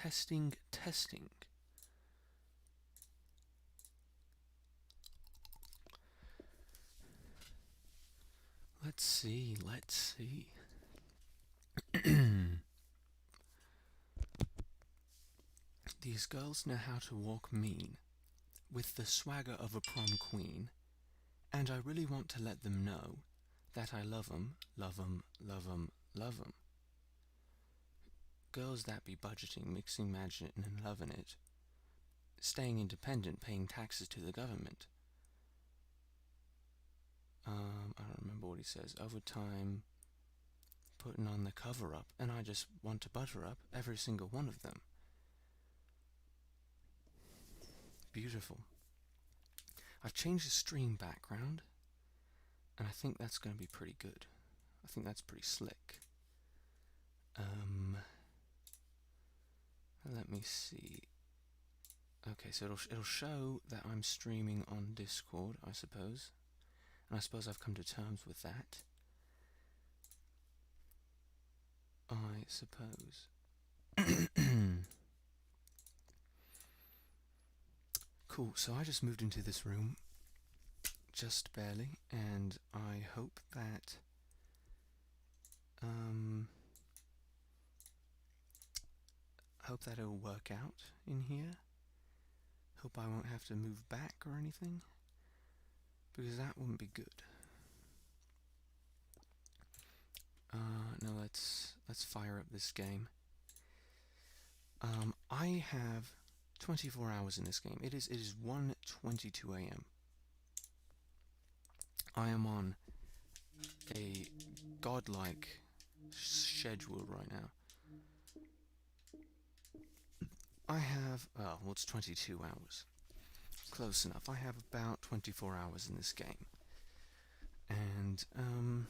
Testing, testing. Let's see, let's see. These girls know how to walk mean, with the swagger of a prom queen, and I really want to let them know that I love 'em, love 'em, love 'em, love 'em. Girls that be budgeting, mixing magic and loving it, staying independent, paying taxes to the government. I don't remember what he says. Overtime, putting on the cover up, and I just want to butter up every single one of them. Beautiful. I've changed the stream background, and I think that's going to be pretty good. I think that's pretty slick. Let me see. Okay, so it'll show that I'm streaming on Discord, I suppose. And I suppose I've come to terms with that. I suppose. Cool, so I just moved into this room, just barely, and I hope that it'll work out in here. Hope I won't have to move back or anything, because that wouldn't be good. No, let's fire up this game. I have 24 hours in this game. It is 1:22 a.m. I am on a godlike schedule right now. I have, well, it's 22 hours. Close enough. I have about 24 hours in this game. And, come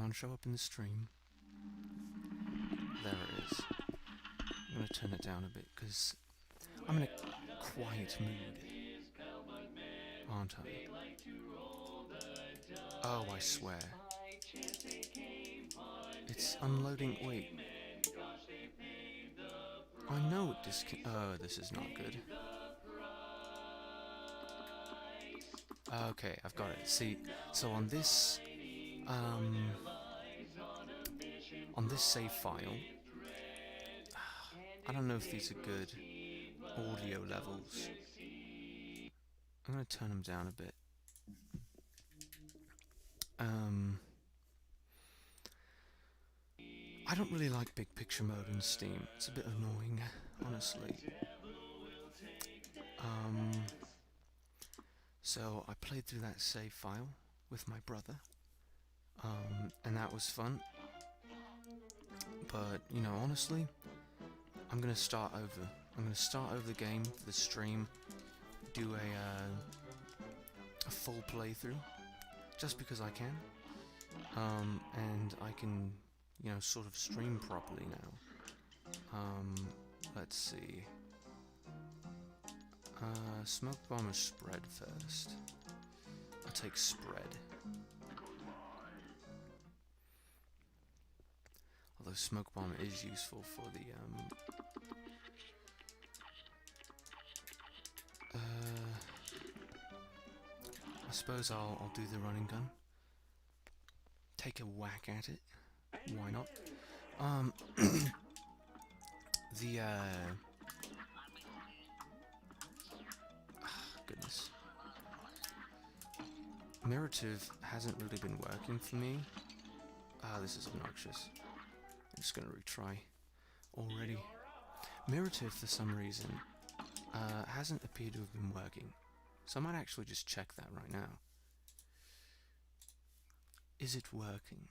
on, show up in the stream. There it is. I'm going to turn it down a bit, because I'm in a quiet mood, aren't I? Oh, I swear. It's unloading. Wait. I know this can. Oh, this is not good. Okay, I've got it. See, so on this save file, I don't know if these are good audio levels. I'm gonna turn them down a bit. I don't really like big picture mode in Steam. It's a bit annoying, honestly. So I played through that save file with my brother, and that was fun. But, you know, honestly, I'm gonna start over. I'm gonna start over the game for the stream, do a full playthrough, just because I can. And I can, you know, sort of stream properly now. Let's see. Smoke bomb or spread first. I'll take spread. Although smoke bomb is useful for the I suppose I'll do the running gun. Take a whack at it. Why not? Goodness. Narrative hasn't really been working for me. This is obnoxious. I'm just gonna retry already. Narrative, for some reason, hasn't appeared to have been working. So I might actually just check that right now. Is it working?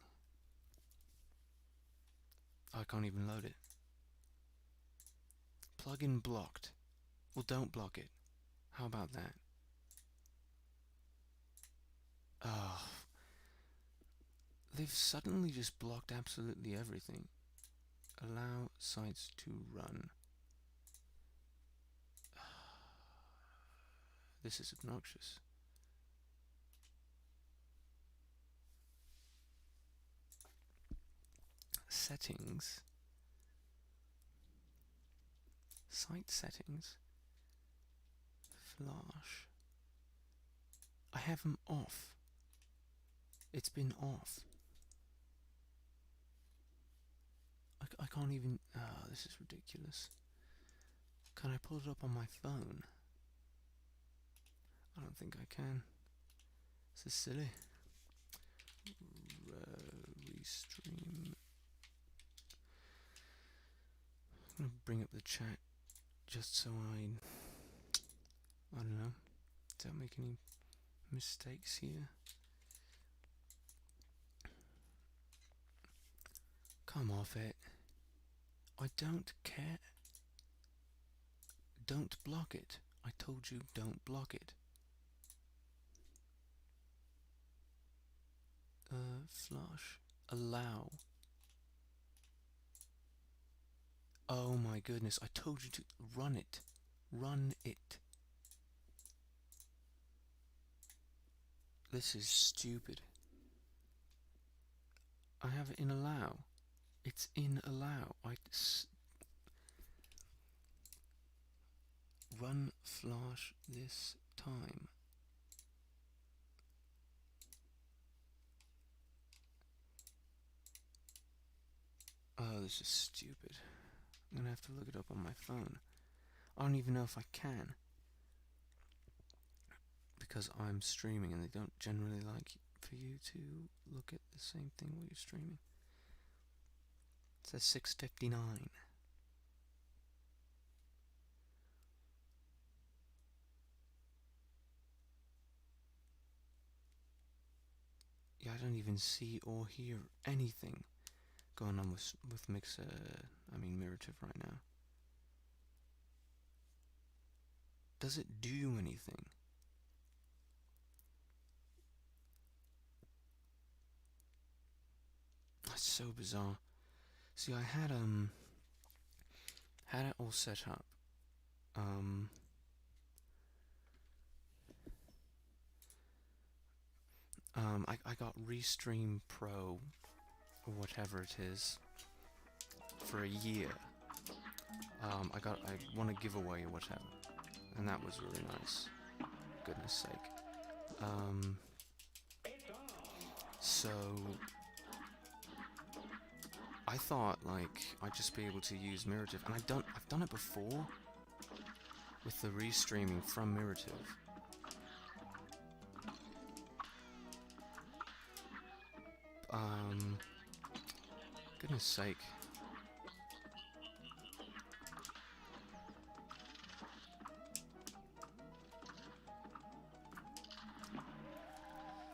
I can't even load it. Plugin blocked. Well, don't block it. How about that? Oh. They've suddenly just blocked absolutely everything. Allow sites to run. This is obnoxious. Settings. Site settings. Flash. I have them off. It's been off. I can't even... Oh, this is ridiculous. Can I pull it up on my phone? I don't think I can. This is silly. Restream. I'm gonna bring up the chat just so I don't know, don't make any mistakes here. Come off it. I don't care. Don't block it. I told you don't block it. Flush. Allow. Oh my goodness, I told you to run it. Run it. This is stupid. I have it in allow. It's in allow. Run flash this time. Oh, this is stupid. I'm gonna have to look it up on my phone. I don't even know if I can. Because I'm streaming and they don't generally like for you to look at the same thing while you're streaming. It says 6:59. Yeah, I don't even see or hear anything going on with Mirative right now. Does it do anything? That's so bizarre. See, I had it all set up. I got Restream Pro, or whatever it is, for a year. I won a giveaway or whatever, and that was really nice. Goodness sake. So I thought like I'd just be able to use Mirative, and I've done it before with the restreaming from Mirative. Goodness sake.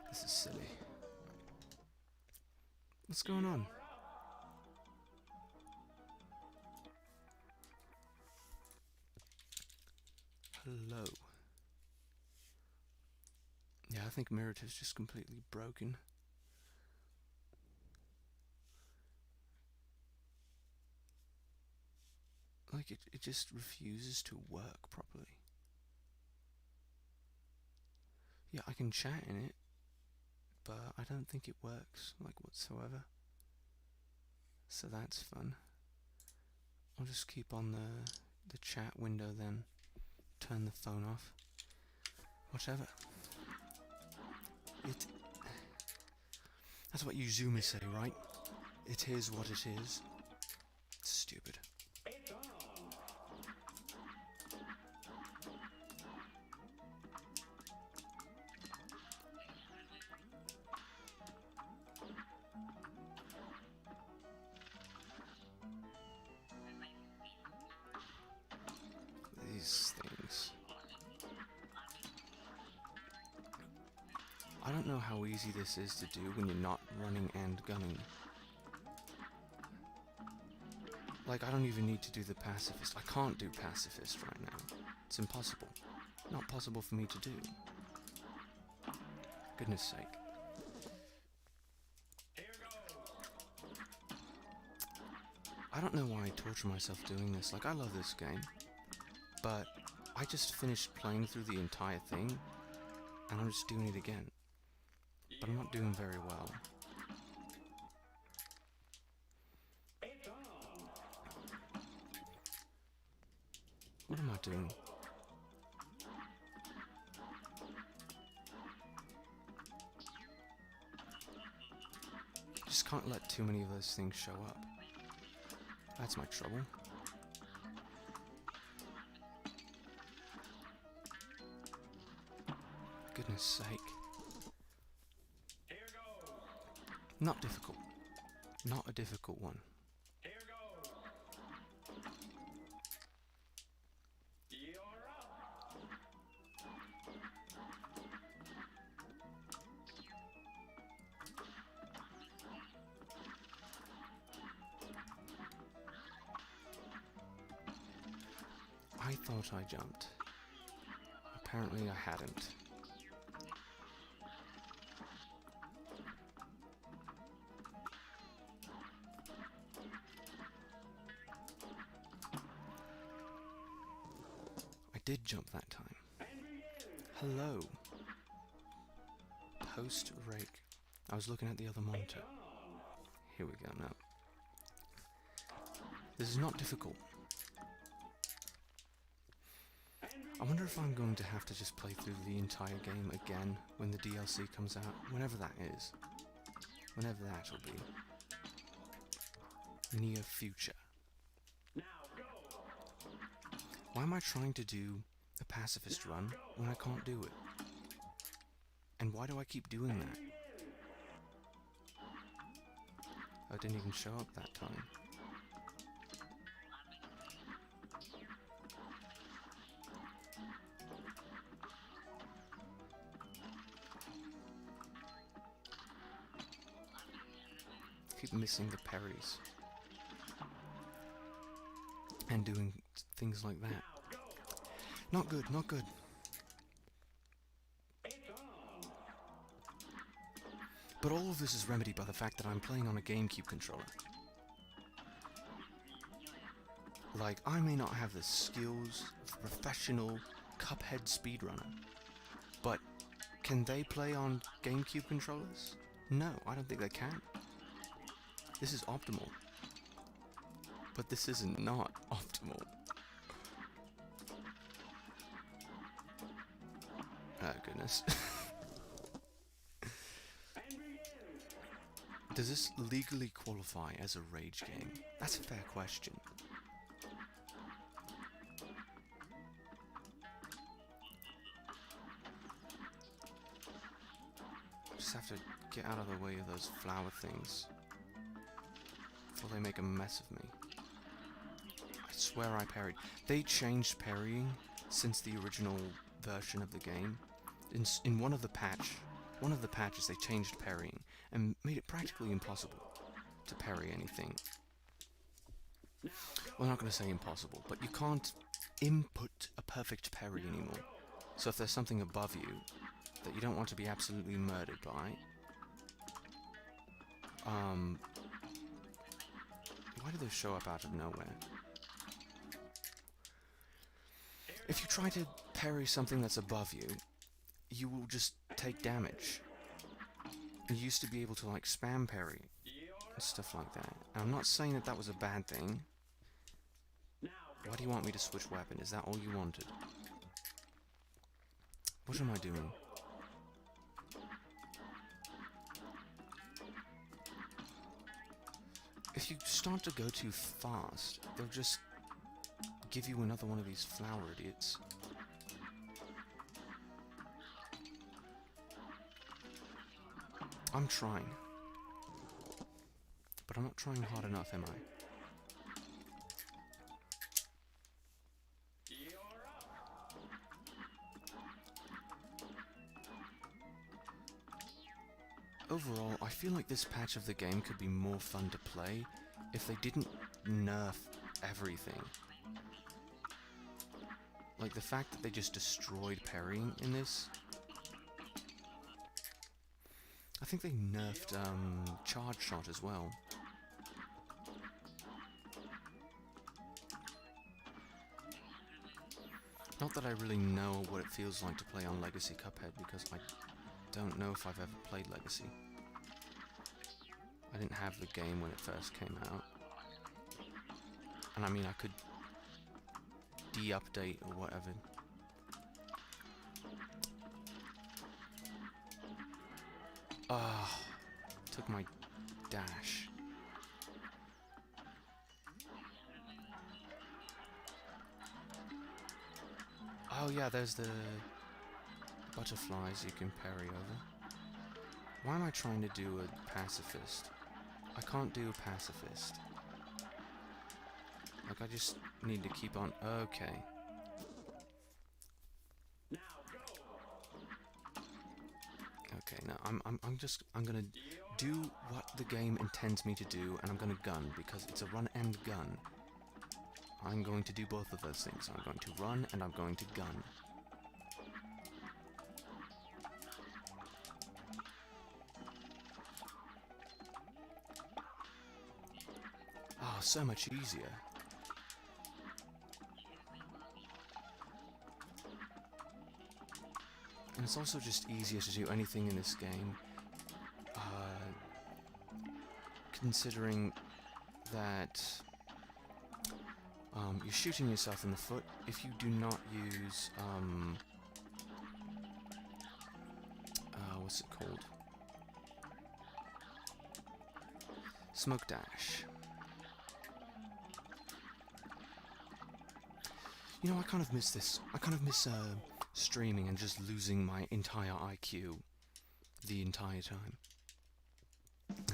This is silly. What's going on? Hello. Yeah, I think Mirative's just completely broken. Like, it just refuses to work properly. Yeah, I can chat in it, but I don't think it works, like, whatsoever. So that's fun. I'll just keep on the chat window then. Turn the phone off. Whatever. That's what you Zoomers say, right? It is what it is. Stupid. These things. I don't know how easy this is to do when you're not running and gunning. Like, I don't even need to do the pacifist. I can't do pacifist right now. It's impossible. Not possible for me to do. Goodness sake. I don't know why I torture myself doing this. Like, I love this game. But I just finished playing through the entire thing, and I'm just doing it again. But I'm not doing very well. What am I doing? Just can't let too many of those things show up. That's my trouble. Goodness sake. Not difficult. Not a difficult one. I thought I jumped. Apparently I hadn't. I did jump that time. Hello. Post rake. I was looking at the other monitor. Here we go now. This is not difficult. I wonder if I'm going to have to just play through the entire game again when the DLC comes out, whenever that is. Whenever that will be. Near future. Why am I trying to do a pacifist run when I can't do it? And why do I keep doing that? I didn't even show up that time. Keep missing the parries and doing things like that. Not good, not good. But all of this is remedied by the fact that I'm playing on a GameCube controller. Like, I may not have the skills of a professional Cuphead speedrunner, but can they play on GameCube controllers? No, I don't think they can. This is optimal. But this is not optimal. Oh, goodness. Does this legally qualify as a rage game? That's a fair question. Just have to get out of the way of those flower things before they make a mess of me. I swear I parried. They changed parrying since the original version of the game. In one of the patches they changed parrying and made it practically impossible to parry anything. Well, I'm not going to say impossible, but you can't input a perfect parry anymore. So if there's something above you that you don't want to be absolutely murdered by, why do those show up out of nowhere? If you try to parry something that's above you, you will just take damage. You used to be able to like spam parry and stuff like that. And I'm not saying that that was a bad thing. Why do you want me to switch weapon? Is that all you wanted? What am I doing? If you start to go too fast, they'll just give you another one of these flower idiots. I'm trying. But I'm not trying hard enough, am I? Overall, I feel like this patch of the game could be more fun to play if they didn't nerf everything. Like the fact that they just destroyed parrying in this. I think they nerfed charge shot as well. Not that I really know what it feels like to play on Legacy Cuphead, because I don't know if I've ever played Legacy. I didn't have the game when it first came out. And I mean, I could de-update or whatever. Ah, took my dash. Oh yeah, there's the butterflies you can parry over. Why am I trying to do a pacifist? I can't do a pacifist. Like, I just need to keep on... Okay. Okay, now I'm gonna do what the game intends me to do, and I'm gonna gun, because it's a run and gun. I'm going to do both of those things. I'm going to run, and I'm going to gun. Oh, so much easier. And it's also just easier to do anything in this game, considering that you're shooting yourself in the foot if you do not use, what's it called? Smoke dash. You know, I kind of miss this. I kind of miss, streaming and just losing my entire IQ the entire time.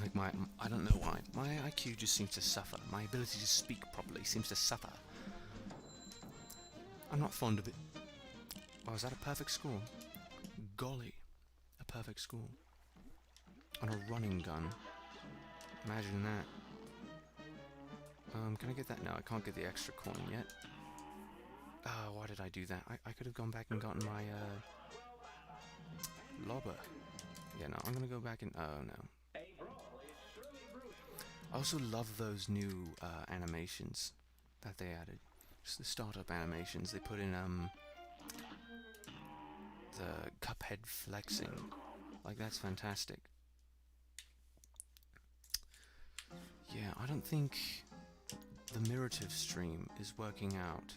Like I don't know why. My IQ just seems to suffer. My ability to speak properly seems to suffer. I'm not fond of it. Oh, is that a perfect score? Golly. A perfect score. On a running gun. Imagine that. Can I get that? No, I can't get the extra coin yet. Why did I do that? I could have gone back and gotten my, lobber. Yeah, no, I'm gonna go back and... Oh, no. I also love those new, animations that they added. Just the startup animations. They put in, the Cuphead flexing. Like, that's fantastic. Yeah, I don't think the Mirrative stream is working out.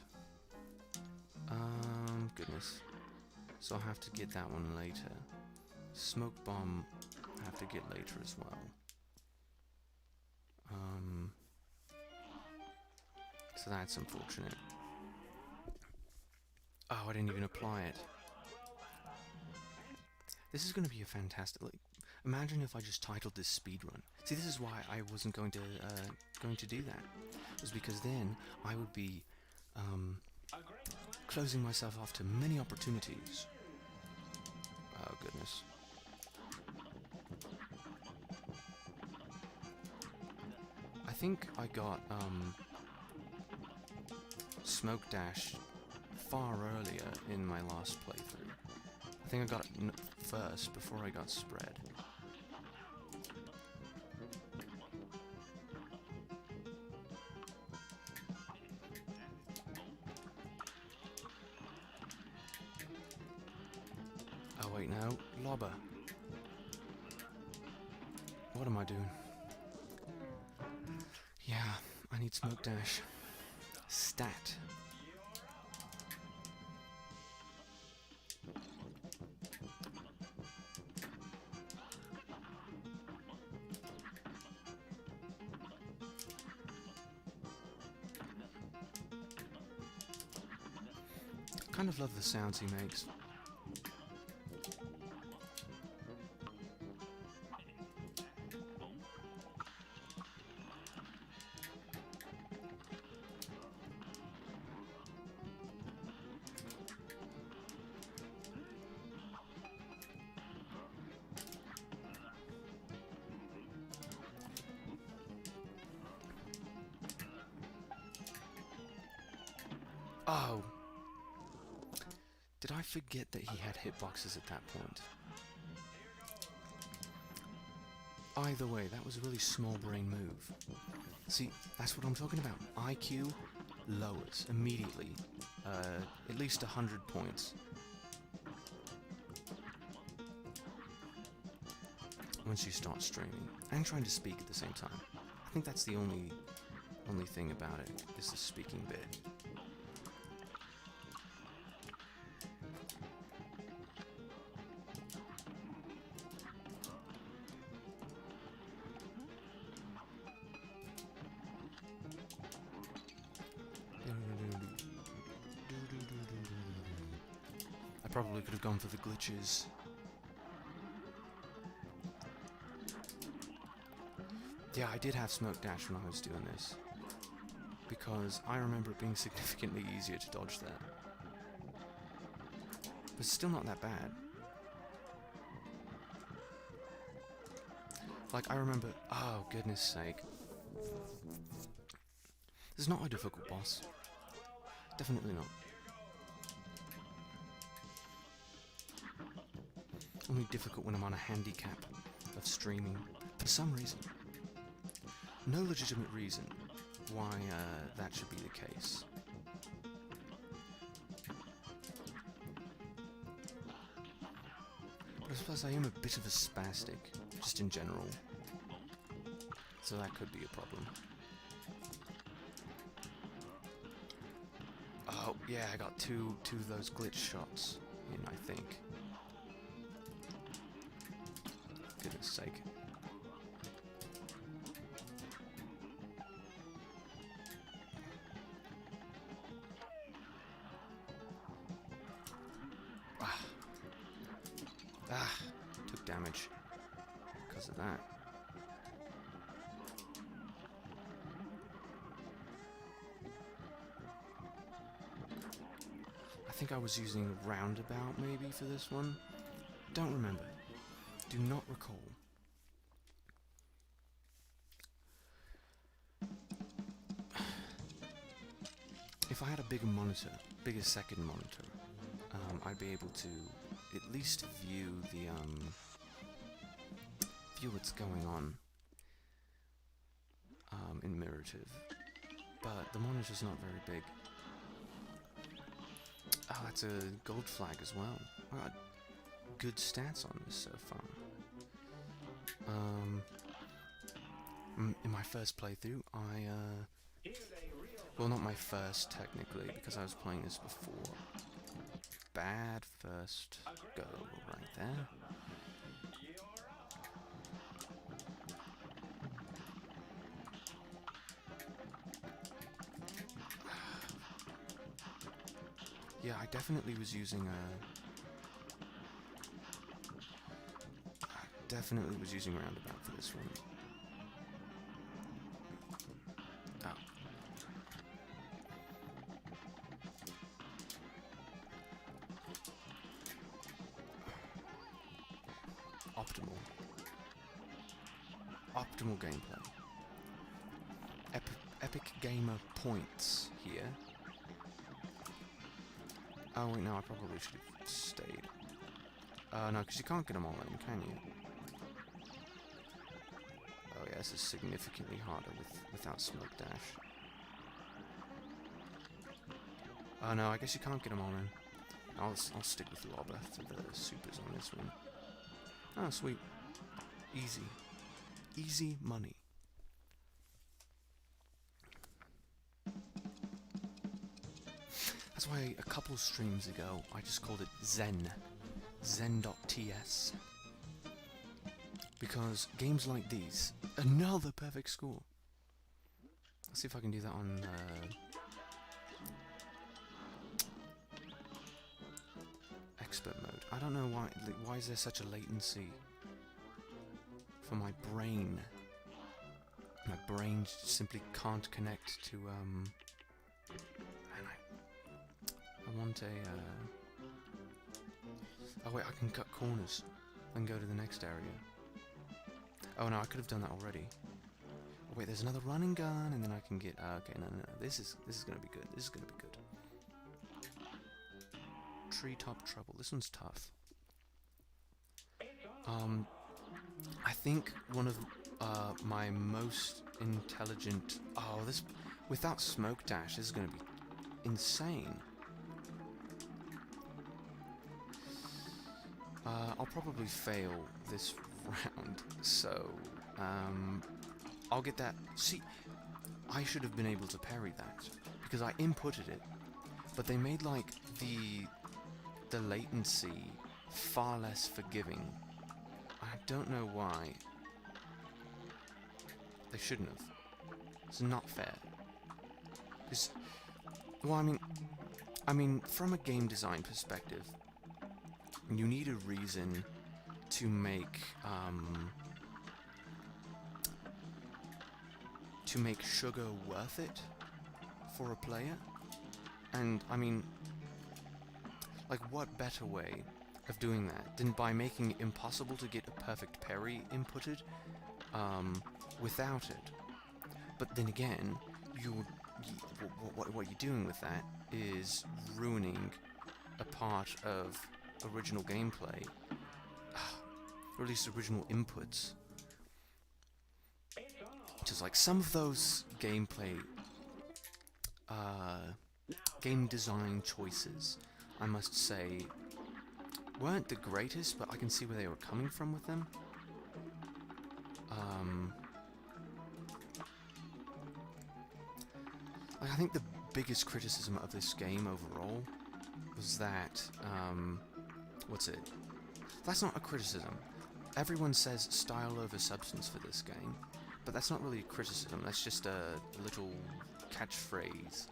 Goodness. So I'll have to get that one later. Smoke bomb, I have to get later as well. So that's unfortunate. Oh, I didn't even apply it. This is going to be a fantastic... Like, imagine if I just titled this speedrun. See, this is why I wasn't going to do that. It was because then I would be closing myself off to many opportunities. Oh, goodness. I think I got Smoke Dash far earlier in my last playthrough. I think I got it first before I got Spread. Oh wait, no, Lobber. What am I doing? Yeah, I need Smoke Dash. Stat. Kind of love the sounds he makes. Oh! Did I forget that he had hitboxes at that point? Either way, that was a really small brain move. See, that's what I'm talking about. IQ lowers immediately. At least 100 points. Once you start streaming. And trying to speak at the same time. I think that's the only thing about it, is the speaking bit. probably could have gone for the glitches. Yeah, I did have smoke dash when I was doing this, because I remember it being significantly easier to dodge that. But it's still not that bad. Like, I remember... Oh, goodness sake. This is not a difficult boss. Definitely not. Only difficult when I'm on a handicap of streaming. For some reason. No legitimate reason why that should be the case. But I suppose I am a bit of a spastic, just in general. So that could be a problem. Oh, yeah, I got two of those glitch shots in, I think. Goodness sake. Took damage because of that. I think I was using roundabout maybe for this one. Don't remember. Do not recall. If I had a bigger monitor, bigger second monitor, I'd be able to at least view the what's going on in Mirrotive, but the monitor's not very big. Oh, that's a gold flag as well. I got good stats on this so far. In my first playthrough, well, not my first technically, because I was playing this before. Bad first go right there. Yeah, I definitely was using roundabout for this one. Oh. Optimal gameplay. Epic Gamer points here. Oh wait, no, I probably should have stayed. No, because you can't get them all in, can you? Oh yeah, this is significantly harder without smoke dash. Oh no, I guess you can't get them all in. I'll stick with Lobber for the supers on this one. Oh, sweet. Easy. Easy money. That's why a couple streams ago I just called it Zen. Zen.ts. Because games like these, another perfect score. Let's see if I can do that on expert mode. I don't know why is there such a latency for my brain. My brain simply can't connect to I want a oh wait, I can cut corners and go to the next area. Oh no, I could have done that already. Oh, wait, there's another running gun, and then I can get. Okay, no. This is gonna be good. This is gonna be good. Treetop Trouble. This one's tough. I think one of my most intelligent. Oh, this without smoke dash, this is gonna be insane. I'll probably fail this round, so I'll get that. See, I should have been able to parry that because I inputted it, but they made like the latency far less forgiving. I don't know why. They shouldn't have. It's not fair. Because, well, I mean, from a game design perspective, you need a reason to make sugar worth it for a player. And I mean, like, what better way of doing that than by making it impossible to get a perfect parry inputted without it? But then again, what you're doing with that is ruining a part of original gameplay, or at least original inputs. Just like some of those gameplay, game design choices, I must say, weren't the greatest, but I can see where they were coming from with them. Like, I think the biggest criticism of this game overall was that, what's it? That's not a criticism. Everyone says style over substance for this game, but that's not really a criticism, that's just a little catchphrase,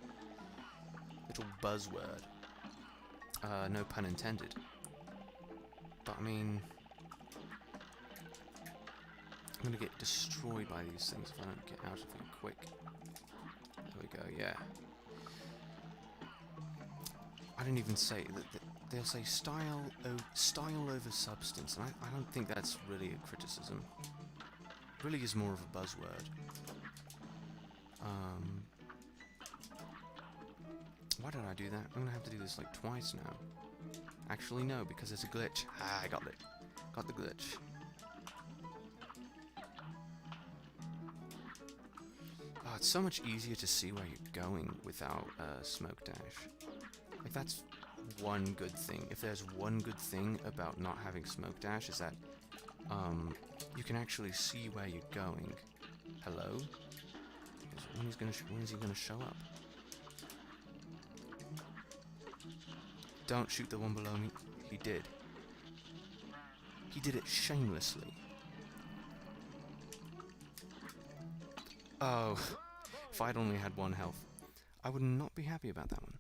little buzzword. No pun intended. But I mean, I'm gonna get destroyed by these things if I don't get out of them quick. There we go, yeah. I didn't even say that. They'll say style over substance, and I don't think that's really a criticism. It really is more of a buzzword. Why did I do that? I'm gonna have to do this like twice now. Actually, no, because it's a glitch. Ah, I got it. Got the glitch. Oh, it's so much easier to see where you're going without smoke dash. Like, that's one good thing. If there's one good thing about not having smoke dash, is that you can actually see where you're going. Hello? When is he gonna show up? Don't shoot the one below me. He did. He did it shamelessly. Oh, if I'd only had 1 health, I would not be happy about that one.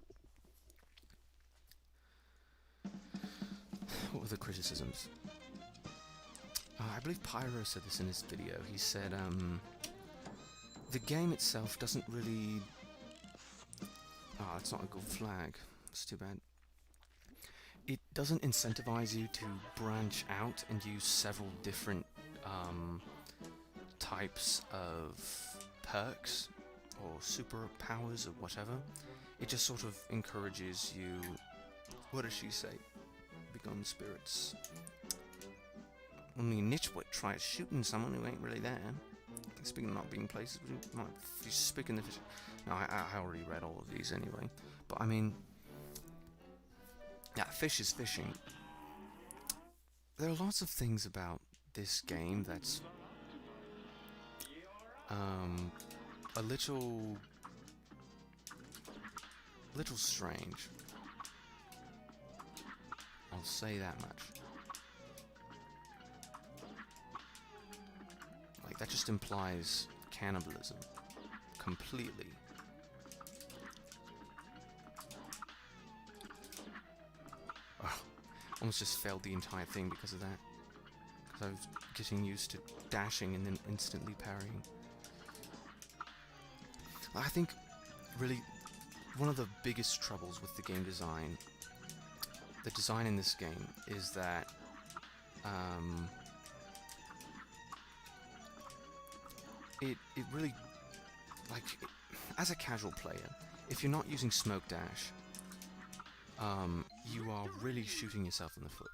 What were the criticisms? I believe Pyro said this in his video. He said, the game itself doesn't really... Ah, it's not a good flag. It's too bad. It doesn't incentivize you to branch out and use several different types of perks or superpowers or whatever. It just sort of encourages you... What does she say? Begone spirits. Only a nitwit tries shooting someone who ain't really there. Speaking of not being places, if you speak in the... No, I already read all of these anyway. But I mean... Yeah, fish is fishing. There are lots of things about this game that's a little strange. I'll say that much. Like, that just implies cannibalism completely. Almost just failed the entire thing because of that. Because I was getting used to dashing and then instantly parrying. I think, really, one of the biggest troubles with the game design, the design in this game, is that it really, like, as a casual player, if you're not using smoke dash, you are really shooting yourself in the foot.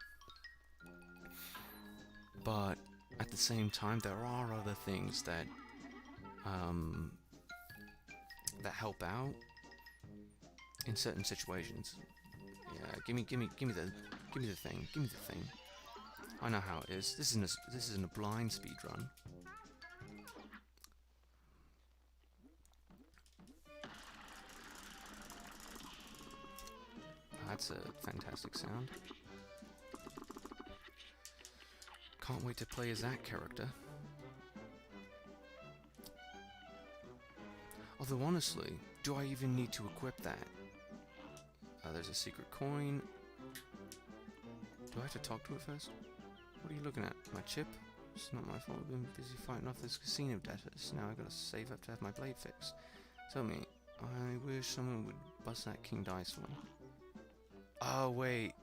But at the same time, there are other things that that help out in certain situations. Yeah, give me the thing. I know how it is. This isn't a blind speed run. That's a fantastic sound. Can't wait to play as that character. Although honestly, do I even need to equip that? There's a secret coin. Do Do I have to talk to it first? What are you looking at? My chip? It's not my fault. I've been busy fighting off this casino debtors. Now I've got to save up to have my blade fixed. Tell me, I wish someone would bust that King Dice one. Oh, wait.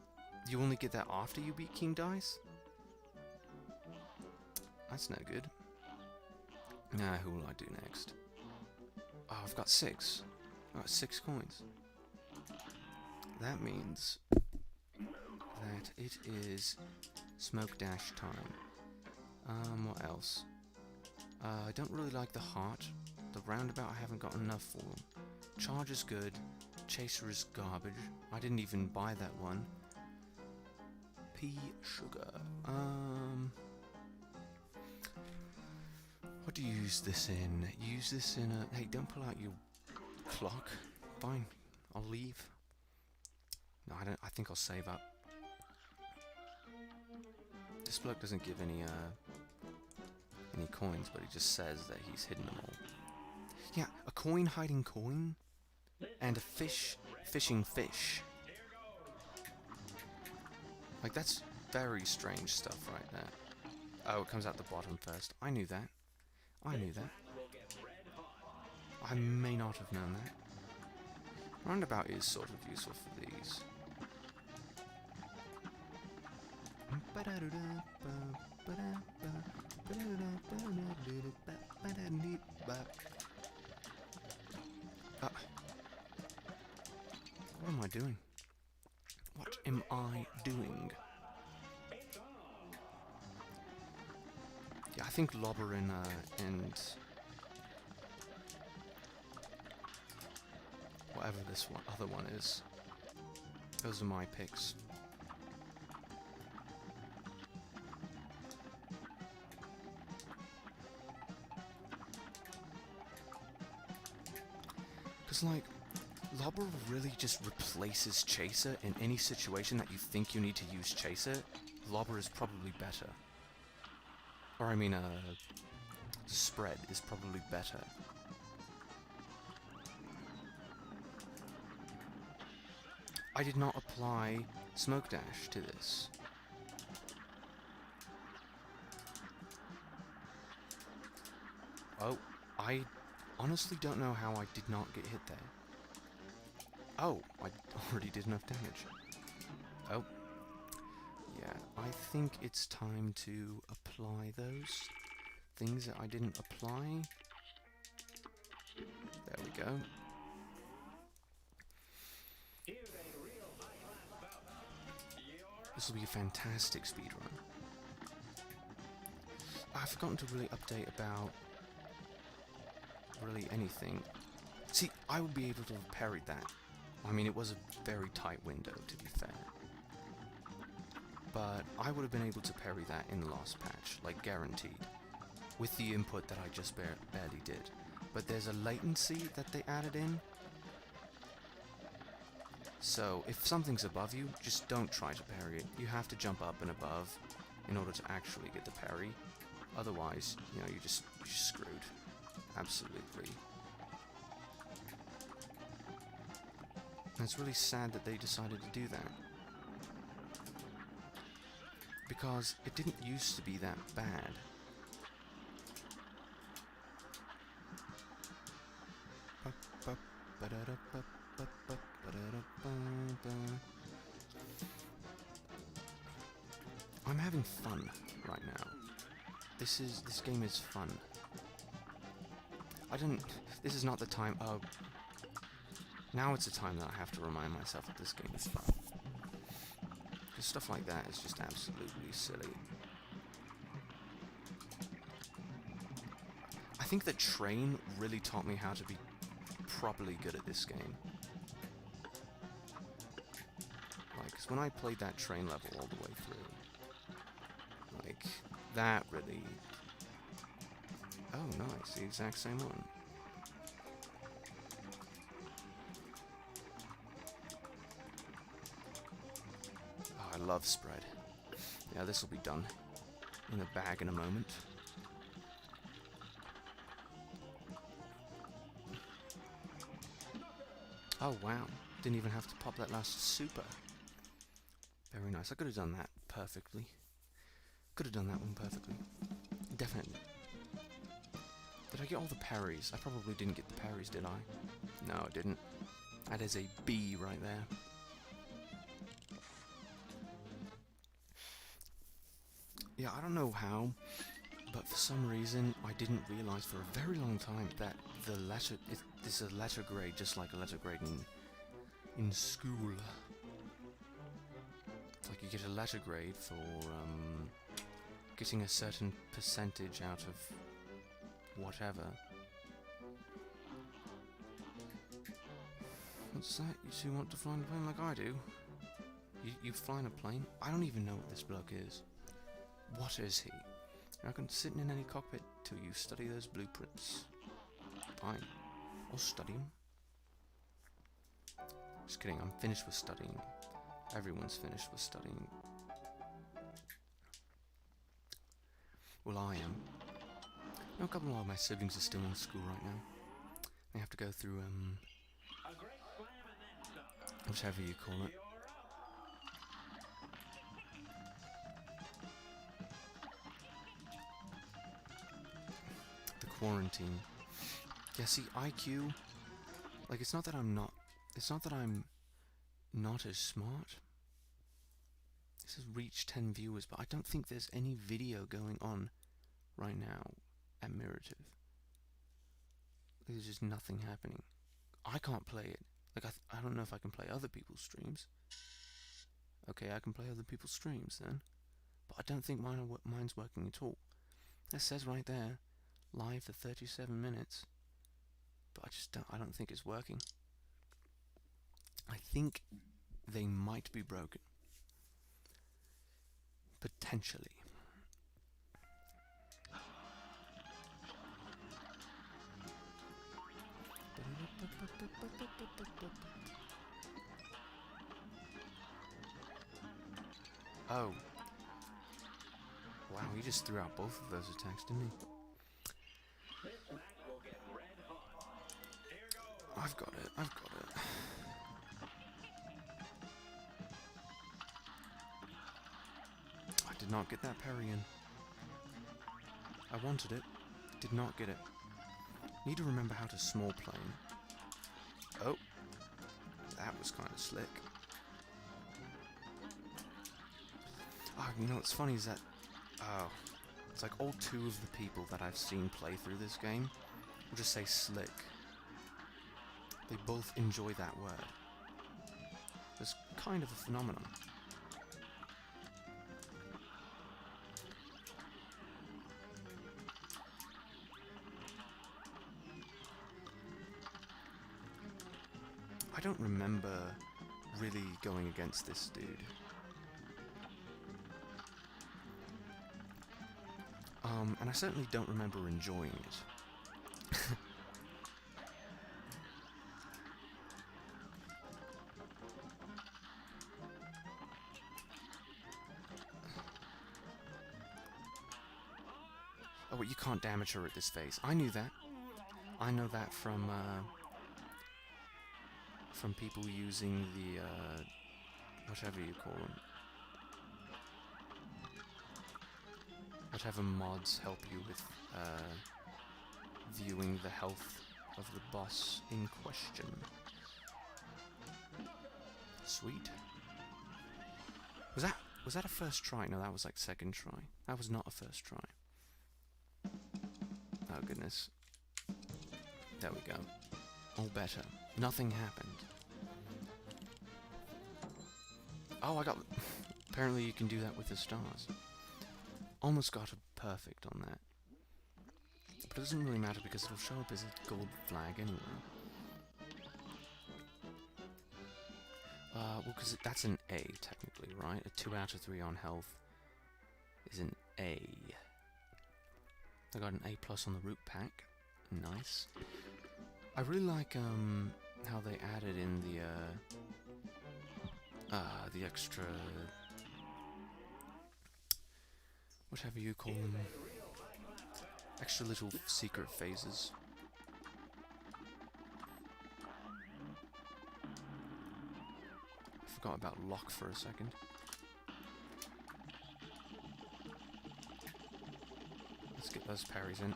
You only get that after you beat King Dice? That's no good. Nah, who will I do next? Oh, I've got 6. I've got 6 coins. That means that it is Smoke Dash time. What else? I don't really like the heart. The roundabout I haven't got enough for. Charge is good. Chaser is garbage. I didn't even buy that one. Pea sugar. What do you use this in? Use this in a... Hey, don't pull out your clock. Fine. I'll leave. No, I don't. I think I'll save up. This bloke doesn't give any coins, but he just says that he's hidden them all. Yeah, a coin hiding coin, and a fish fishing fish. Like, that's very strange stuff right there. Oh, it comes out the bottom first. I knew that. I knew that. I may not have known that. Roundabout is sort of useful for these. What am I doing? What am I doing? Yeah, I think Lobber and whatever this other one is. Those are my picks. Because, like, Lobber really just replaces Chaser in any situation that you think you need to use Chaser. Lobber is probably better. Or, I mean, Spread is probably better. I did not apply Smoke Dash to this. Oh, I honestly don't know how I did not get hit there. Oh, I already did enough damage. Oh. Yeah, I think it's time to apply those things that I didn't apply. There we go. This will be a fantastic speedrun. I've forgotten to really update about really anything. See, I would be able to have parried that. I mean, it was a very tight window, to be fair. But I would have been able to parry that in the last patch, like guaranteed, with the input that I just barely did. But there's a latency that they added in. So, if something's above you, just don't try to parry it. You have to jump up and above in order to actually get the parry. Otherwise, you know, you're just screwed. Absolutely. And it's really sad that they decided to do that. Because it didn't used to be that bad. I'm having fun right now. This game is fun. This is not the time. Oh, now it's the time that I have to remind myself that this game is fun. Because stuff like that is just absolutely silly. I think the train really taught me how to be properly good at this game. Like, 'cause when I played that train level all the way through, like, that really... Oh, nice, the exact same one. Oh, I love Spread. Yeah, this will be done in the bag in a moment. Oh, wow. Didn't even have to pop that last super. Very nice. I could have done that perfectly. Could have done that one perfectly. Definitely. Did I get all the parries? I probably didn't get the parries, did I? No, I didn't. That is a B right there. Yeah, I don't know how, but for some reason I didn't realise for a very long time that the letter is a letter grade, just like a letter grade in school. Like you get a letter grade for getting a certain percentage out of whatever. What's that? You two want to fly in a plane like I do? You fly in a plane? I don't even know what this bloke is. What is he? I can sit in any cockpit till you study those blueprints. Fine. I'll study them. Just kidding, I'm finished with studying. Everyone's finished with studying. Well, I am. Now, a couple of my siblings are still in school right now. They have to go through, whatever you call it. The quarantine. Yeah, see, IQ, like, it's not that I'm not as smart. This has reached 10 viewers, but I don't think there's any video going on right now at Mirative. There's just nothing happening. I can't play it. Like, I don't know if I can play other people's streams. Okay, I can play other people's streams then. But I don't think mine's working at all. It says right there, live for 37 minutes. But I don't think it's working. I think they might be broken. Potentially. Oh. Wow, he just threw out both of those attacks, didn't he? I've got it. I did not get that parry in. I wanted it. Did not get it. Need to remember how to small plane. Oh. That was kind of slick. Oh, you know what's funny is that... Oh. It's like all two of the people that I've seen play through this game will just say slick. They both enjoy that word. It's kind of a phenomenon. I don't remember really going against this dude. And I certainly don't remember enjoying it. Oh, you can't damage her at this phase. I knew that. I know that from people using the, whatever you call them. Whatever mods help you with, viewing the health of the boss in question. Sweet. Was that a first try? No, that was like second try. That was not a first try. Oh goodness. There we go. All better. Nothing happened. Oh, I got... Apparently you can do that with the stars. Almost got a perfect on that. But it doesn't really matter because it'll show up as a gold flag anyway. Well, because that's an A, technically, right? A 2 out of 3 on health is an A. I got an A+ on the root pack. Nice. I really like, how they added in the extra... whatever you call them. Extra little secret phases. I forgot about Locke for a second. Let's get those parries in.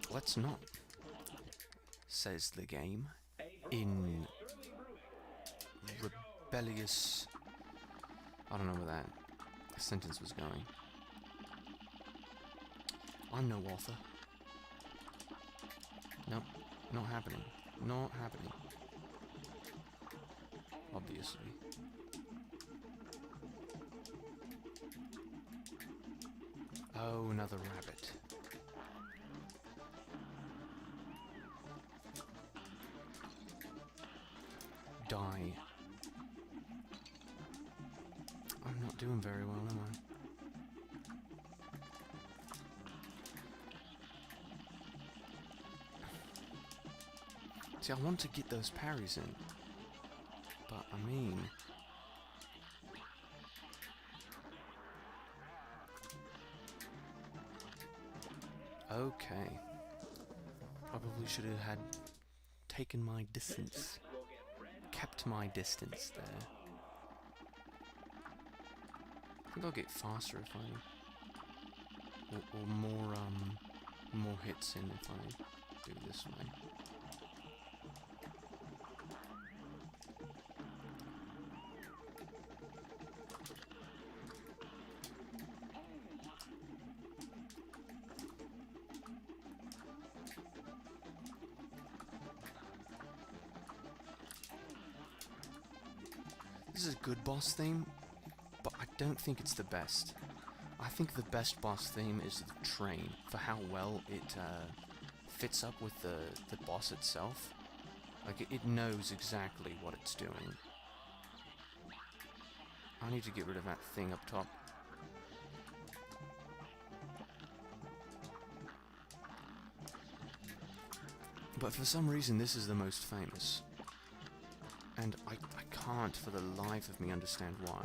Let's not, says the game, in rebellious... I don't know where that sentence was going. I'm no author. Nope, not happening. Not happening. Obviously. Oh, another rabbit. Die. I'm not doing very well, am I? See, I want to get those parries in. But, I mean... Okay. Probably should have had taken my distance. Kept my distance there. I think I'll get faster if I... Or more hits in if I do this way. This is a good boss theme, but I don't think it's the best. I think the best boss theme is the train, for how well it fits up with the boss itself. Like, it knows exactly what it's doing. I need to get rid of that thing up top. But for some reason, this is the most famous. And I can't for the life of me understand why.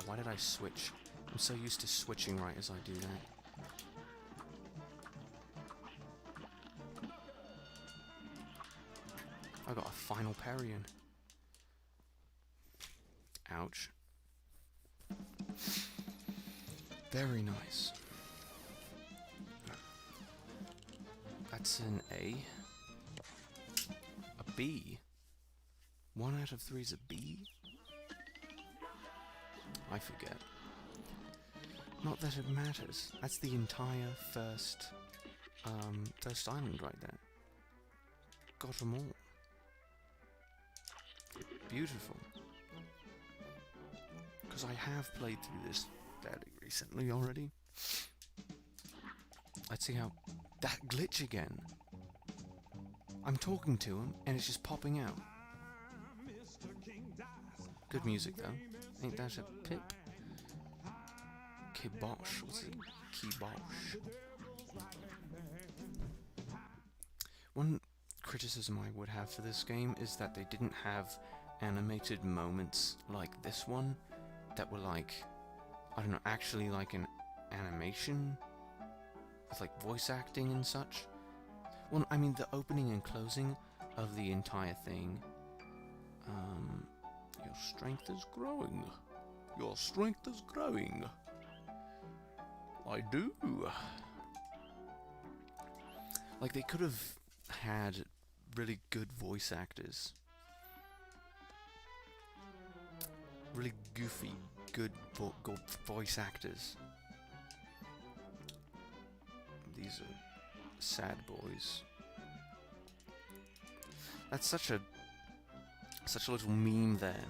Why did I switch? I'm so used to switching right as I do that. I got a final parry in. Ouch. Very nice. That's an A. A B. 1 out of 3 is a B? I forget. Not that it matters. That's the entire first island right there. Got them all. Beautiful. Because I have played through this fairly recently already. Let's see how... That glitch again. I'm talking to him, and it's just popping out. Good music, though. Ain't that a pip? Kibosh. What's it? Kibosh. One criticism I would have for this game is that they didn't have animated moments like this one that were like, I don't know, actually like an animation with like voice acting and such. Well, I mean the opening and closing of the entire thing. Your strength is growing. Your strength is growing. I do. Like, they could have had really good voice actors. Really goofy, good voice actors. These are sad boys. That's such a little meme there.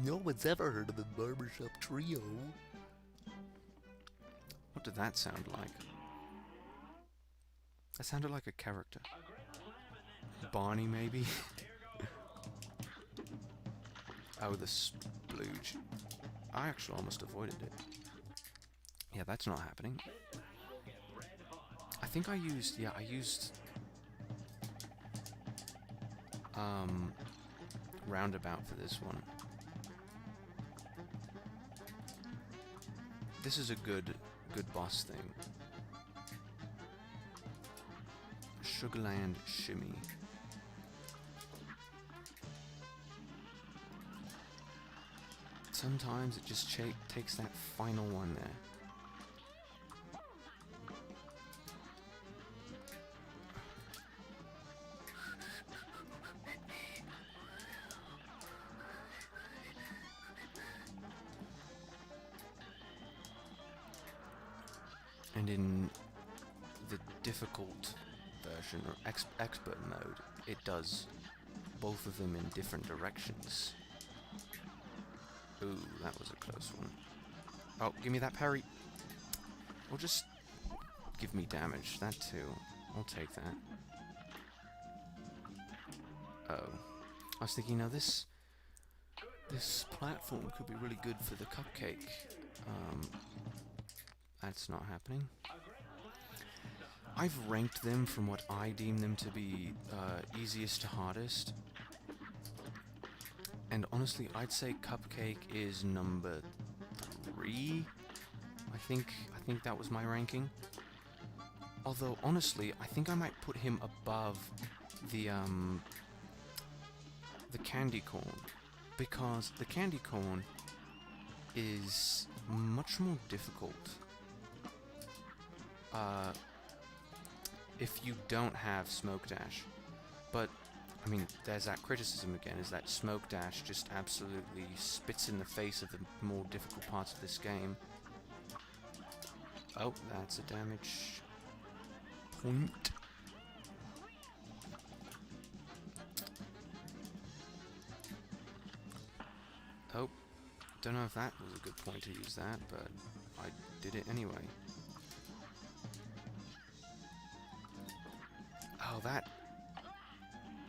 No one's ever heard of the Barbershop Trio. What did that sound like? That sounded like a character. Barney, maybe? Oh, the splooge. I actually almost avoided it. Yeah, that's not happening. I think I used... Yeah, I used... Roundabout for this one. This is a good boss thing. Sugarland Shimmy. sometimes it just takes that final one there. And in the difficult version, or expert mode, it does both of them in different directions. Ooh, that was a close one. Oh, give me that parry! Or just give me damage, that too. I'll take that. Oh. I was thinking, now this platform could be really good for the cupcake. That's not happening. I've ranked them from what I deem them to be easiest to hardest. And honestly, I'd say Cupcake is number 3. I think that was my ranking. Although honestly, I think I might put him above the candy corn, because the candy corn is much more difficult if you don't have Smoke Dash. But I mean, there's that criticism again, is that Smoke Dash just absolutely spits in the face of the more difficult parts of this game. Oh, that's a damage point. Oh, don't know if that was a good point to use that, but I did it anyway. Oh, that...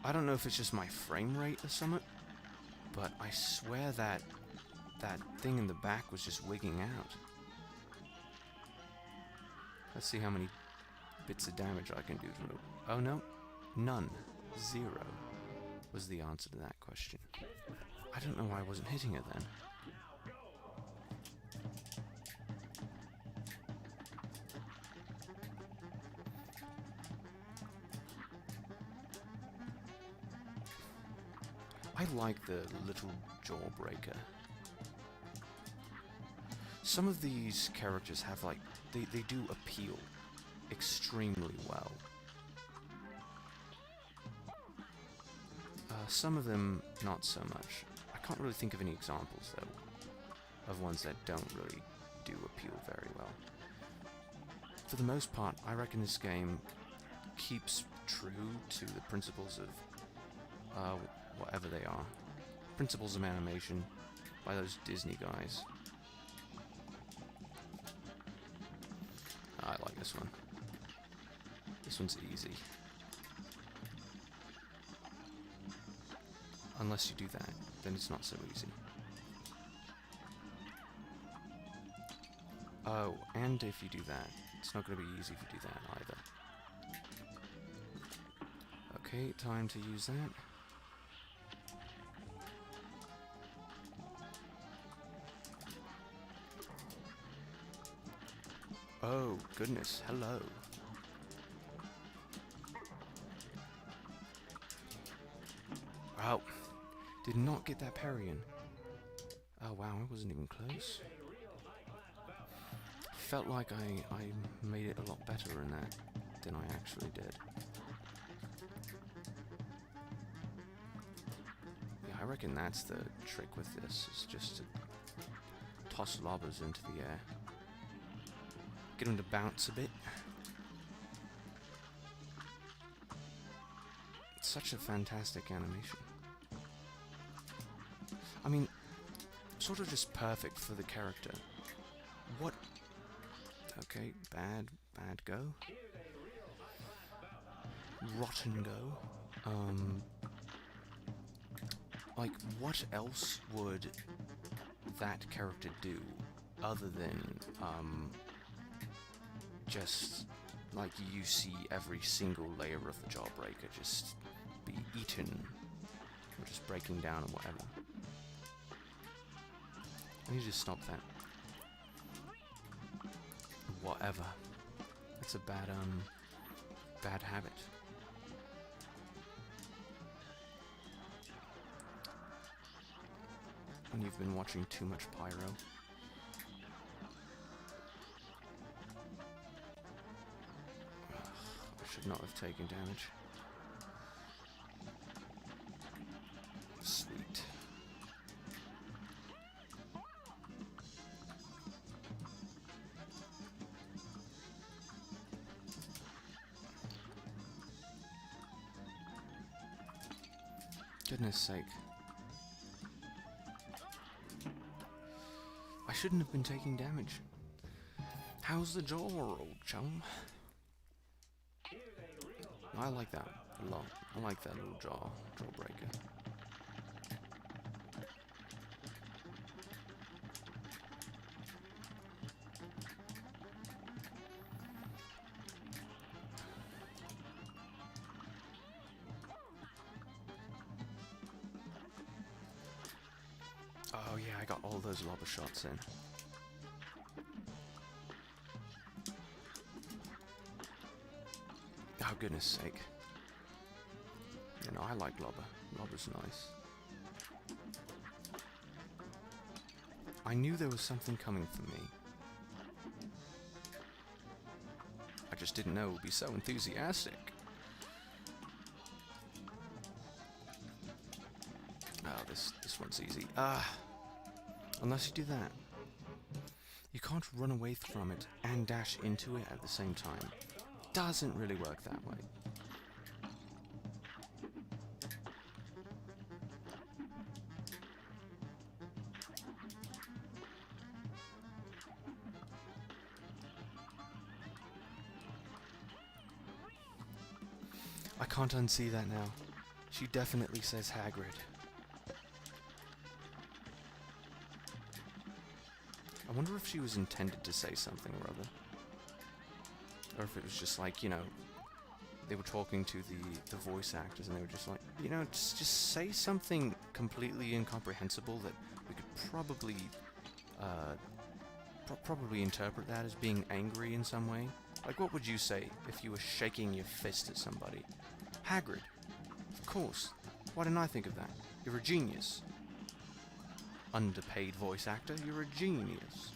I don't know if it's just my frame rate or something, but I swear that thing in the back was just wigging out. Let's see how many bits of damage I can do to it. Oh no, none. 0 was the answer to that question. I don't know why I wasn't hitting it then. I like the little Jawbreaker. Some of these characters have like, they do appeal extremely well. Some of them not so much. I can't really think of any examples though, of ones that don't really do appeal very well. For the most part, I reckon this game keeps true to the principles of whatever they are. Principles of animation by those Disney guys. I like this one. This one's easy. Unless you do that, then it's not so easy. Oh, and if you do that, it's not going to be easy if you do that either. Okay, time to use that. Oh, goodness, hello. Oh, did not get that parry in. Oh wow, I wasn't even close. Felt like I made it a lot better in that than I actually did. Yeah, I reckon that's the trick with this, is just to toss lobbers into the air. Get him to bounce a bit. It's such a fantastic animation. I mean, sort of just perfect for the character. What? Okay, bad go. Rotten go. Like, what else would that character do other than, just like you see every single layer of the Jawbreaker just be eaten, or just breaking down or whatever. I need to stop that. Whatever. That's a bad habit. when you've been watching too much Pyro. I should not have taken damage. Sweet. Goodness sake. I shouldn't have been taking damage. How's the jaw, old chum? I like that a lot. I like that little jawbreaker. Oh yeah, I got all those lobber shots in. Oh goodness sake. You know, I like lobber. Lobber's nice. I knew there was something coming for me. I just didn't know it would be so enthusiastic. Oh, this one's easy. Unless you do that. You can't run away from it and dash into it at the same time. Doesn't really work that way. I can't unsee that now. She definitely says Hagrid. I wonder if she was intended to say something or other. Or if it was just like, you know, they were talking to the voice actors and they were just like, you know, just say something completely incomprehensible that we could probably, probably interpret that as being angry in some way. Like, what would you say if you were shaking your fist at somebody? Hagrid. Of course. Why didn't I think of that? You're a genius. Underpaid voice actor, you're a genius.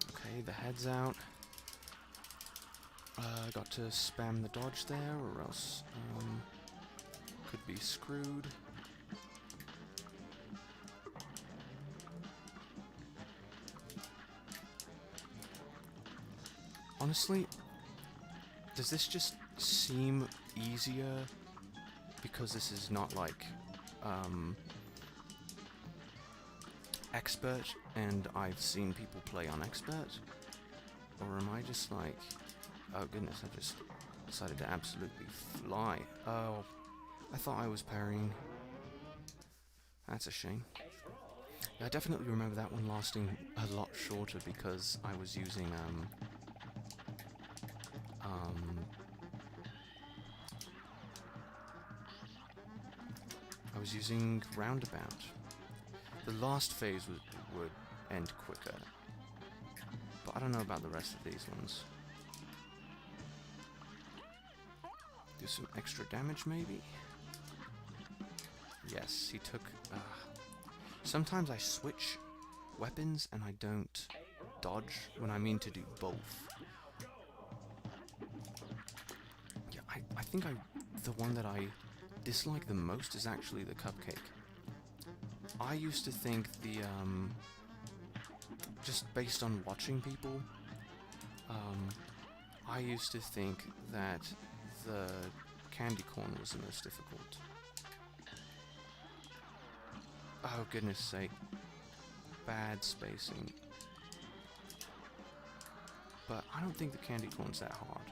Okay, the head's out. Got to spam the dodge there, or else could be screwed. Honestly, does this just seem easier because this is not like expert and I've seen people play on expert? Or am I just like, oh goodness, I just decided to absolutely fly. Oh, I thought I was parrying. That's a shame. Yeah, I definitely remember that one lasting a lot shorter because I was using roundabout. The last phase would end quicker, but I don't know about the rest of these ones. Do some extra damage, maybe? Yes, he took... Sometimes I switch weapons and I don't dodge when I mean to do both. Yeah, I think the one that I dislike the most is actually the cupcake. I used to think the, just based on watching people, I used to think that the candy corn was the most difficult. Oh, goodness sake. Bad spacing. But I don't think the candy corn's that hard.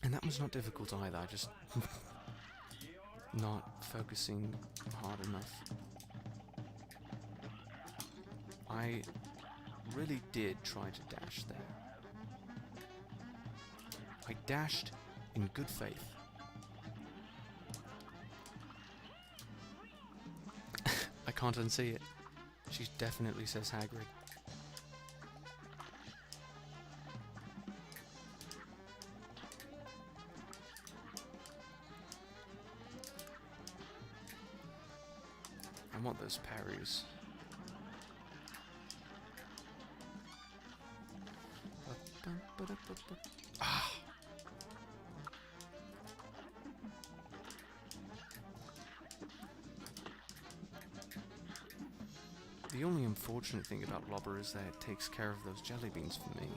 And that was not difficult either, I just... not focusing hard enough. I really did try to dash there. I dashed in good faith. I can't unsee it. She definitely says Hagrid. I want those parries. Ah! The only unfortunate thing about Blobber is that it takes care of those jelly beans for me.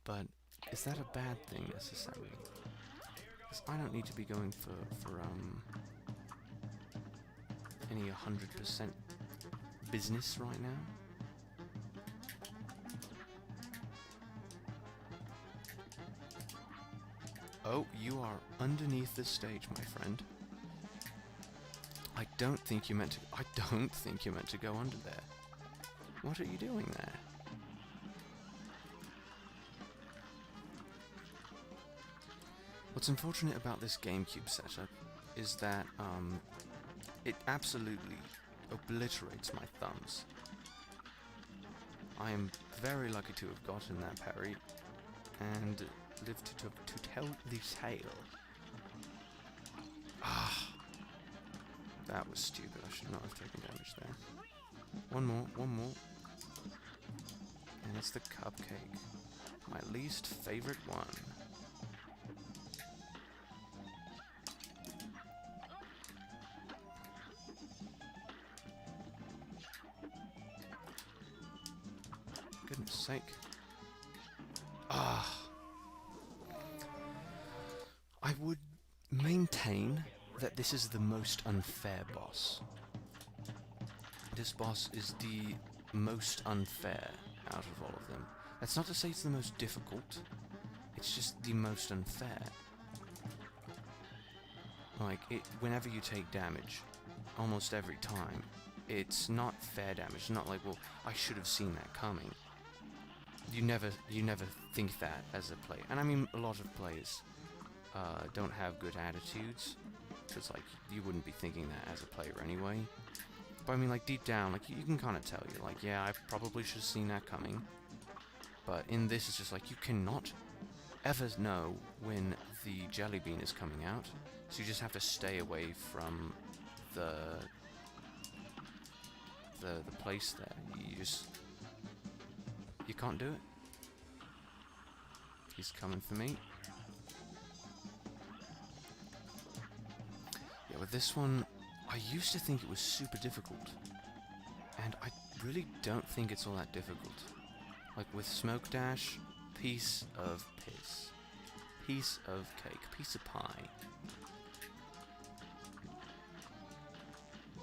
But is that a bad thing necessarily? Because I don't need to be going for any 100% business right now. Oh, you are underneath the stage, my friend. I don't think you meant to go under there. What are you doing there? What's unfortunate about this GameCube setup is that it absolutely obliterates my thumbs. I am very lucky to have gotten that parry and lived to tell the tale. Ah, that was stupid. I should not have taken damage there. One more. And it's the cupcake. My least favorite one. Goodness sake. Ah. I would maintain that this is the most unfair boss. This boss is the most unfair out of all of them. That's not to say it's the most difficult, it's just the most unfair. Like, whenever you take damage, almost every time, it's not fair damage. It's not like, well, I should have seen that coming. You never think that as a player. And I mean, a lot of players don't have good attitudes, so it's like, you wouldn't be thinking that as a player anyway. But I mean, like, deep down, like, you can kind of tell. You're like, yeah, I probably should have seen that coming. But in this, it's just like, you cannot ever know when the jelly bean is coming out, so you just have to stay away from the place there. You can't do it. He's coming for me. Yeah, with this one, I used to think it was super difficult, and I really don't think it's all that difficult. Like with Smoke Dash, piece of piss, piece of cake, piece of pie. I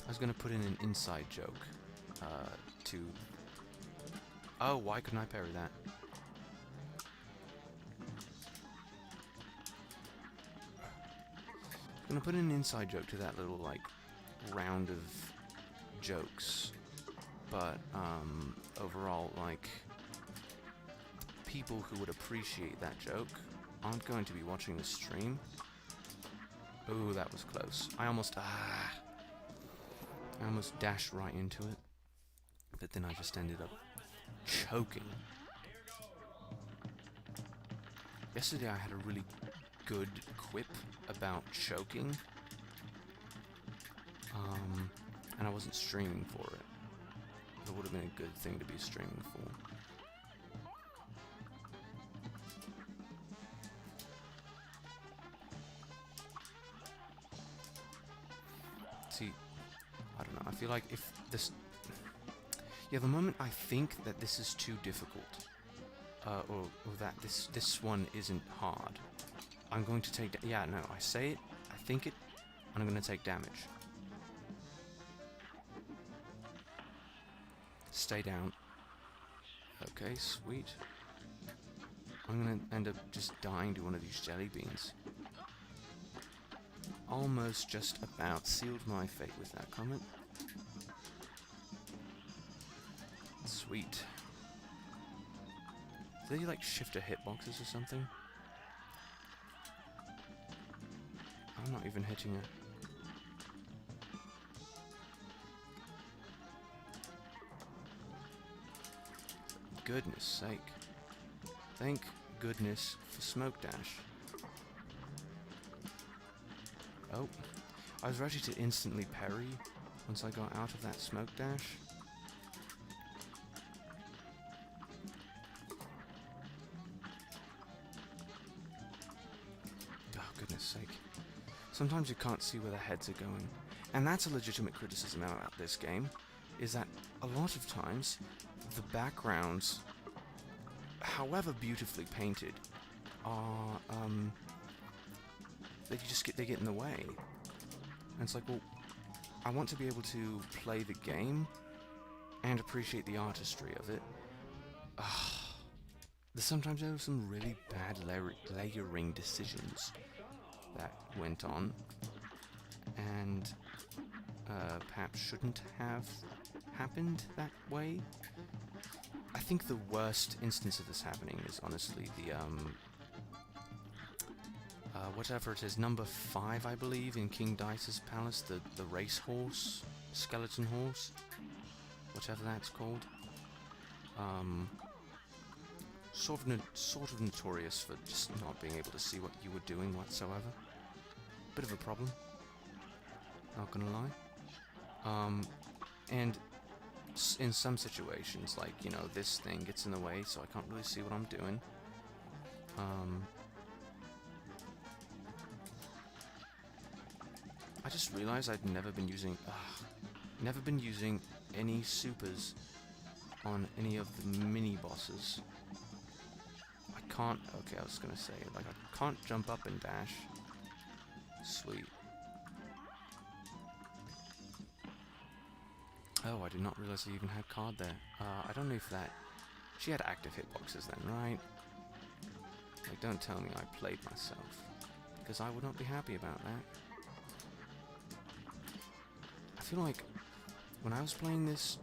was gonna put in an inside joke to... Oh, why couldn't I parry that? I'm gonna put in an inside joke to that little, like, round of jokes, but overall, like, people who would appreciate that joke aren't going to be watching the stream. Ooh, that was close. I almost dashed right into it, but then I just ended up choking. Yesterday I had a really good quip about choking, and I wasn't streaming for it. It would have been a good thing to be streaming for. See, I don't know, I feel like if this... Yeah, the moment I think that this is too difficult, or that this one isn't hard, I'm going to take... Yeah, no, I say it, I think it, and I'm going to take damage. Stay down. Okay, sweet. I'm going to end up just dying to one of these jelly beans. Almost just about sealed my fate with that comment. Sweet. Do they like shifter hitboxes or something? I'm not even hitting it. goodness sake. Thank goodness for smoke dash. Oh, I was ready to instantly parry once I got out of that smoke dash. Oh, goodness sake. Sometimes you can't see where the heads are going. And that's a legitimate criticism about this game, is that a lot of times the backgrounds, however beautifully painted, are they get in the way. And it's like, well, I want to be able to play the game and appreciate the artistry of it. Sometimes there were some really bad layering decisions that went on, and perhaps shouldn't have happened that way. I think the worst instance of this happening is honestly the whatever it is, number 5, I believe, in King Dice's palace, the racehorse, skeleton horse, whatever that's called. Sort of notorious for just not being able to see what you were doing whatsoever. Bit of a problem, not gonna lie. And in some situations, like, you know, this thing gets in the way, so I can't really see what I'm doing. I just realized I'd never been using any supers on any of the mini bosses. I can't. Okay, I was gonna say, like, I can't jump up and dash. Sweet. Oh, I did not realize I even had card there. I don't know if that... She had active hitboxes then, right? Like, don't tell me I played myself, because I would not be happy about that. I feel like when I was playing this,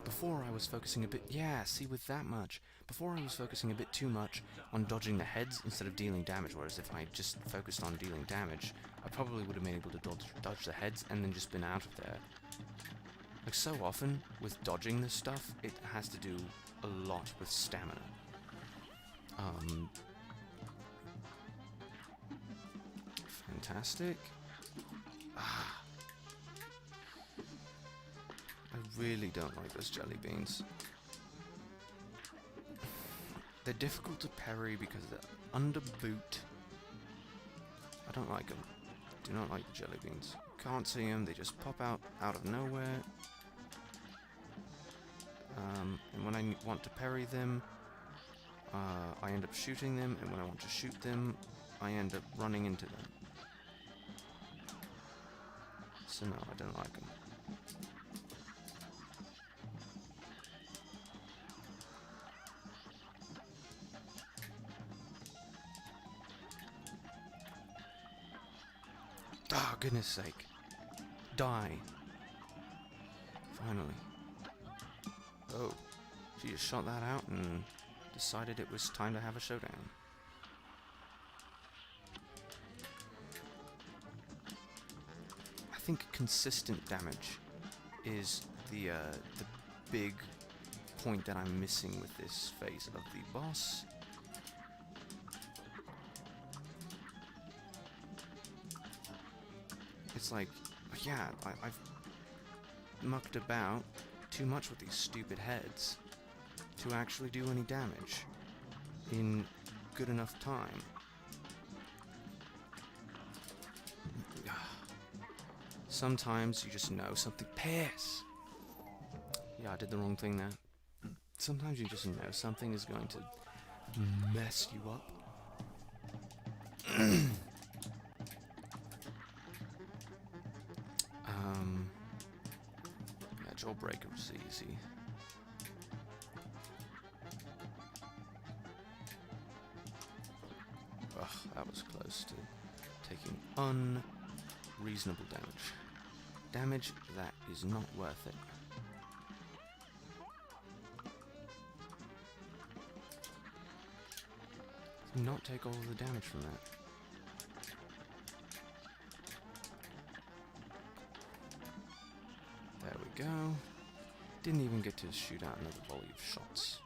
before I was focusing a bit... Yeah, see, with that much. Before I was focusing a bit too much on dodging the heads instead of dealing damage, whereas if I just focused on dealing damage, I probably would have been able to dodge the heads and then just been out of there. Like, so often, with dodging this stuff, it has to do a lot with stamina. Fantastic. I really don't like those jelly beans. They're difficult to parry because they're under boot. I don't like them. Do not like the jelly beans. Can't see them, they just pop out of nowhere. And when I want to parry them, I end up shooting them, and when I want to shoot them, I end up running into them. So no, I don't like them. Ah, goodness sake. Die. Finally. Oh, she just shot that out and decided it was time to have a showdown. I think consistent damage is the big point that I'm missing with this phase of the boss. It's like, yeah, I've mucked about too much with these stupid heads to actually do any damage in good enough time. Sometimes you just know something. Piss! Yeah, I did the wrong thing there. Sometimes you just know something is going to mess you up. Yeah, Jawbreaker was easy. Ugh, that was close to taking unreasonable damage. Damage that is not worth it. Not take all of the damage from that. There we go. Didn't even don't get to shoot out another volley of shots.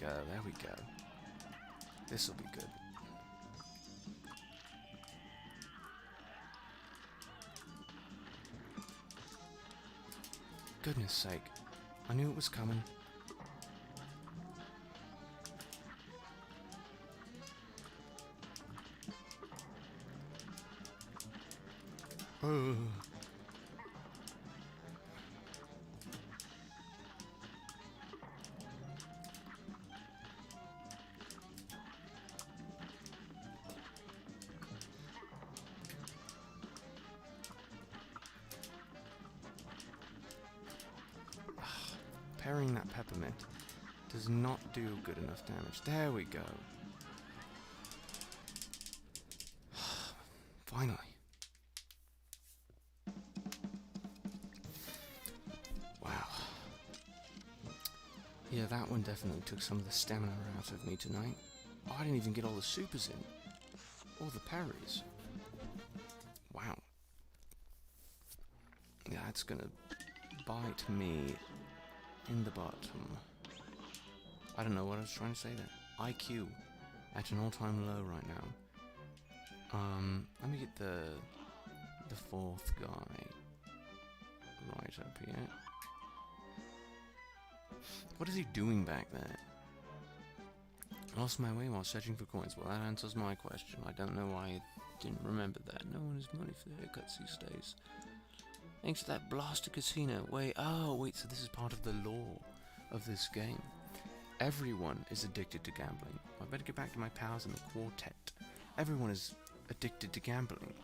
There we go. This'll be good. Goodness sake. I knew it was coming. Oh. Parrying that peppermint does not do good enough damage. There we go. Finally. Wow. Yeah, that one definitely took some of the stamina out of me tonight. Oh, I didn't even get all the supers in. All the parries. Wow. Yeah, that's gonna bite me in the bottom. I don't know what I was trying to say there. IQ at an all-time low right now. Let me get the fourth guy right up here. What is he doing back there? I lost my way while searching for coins. Well, that answers my question. I don't know why I didn't remember that. No one has money for the haircuts these days. Thanks to that blaster casino. Wait, so this is part of the lore of this game. Everyone is addicted to gambling. I better get back to my pals in the quartet. Everyone is addicted to gambling.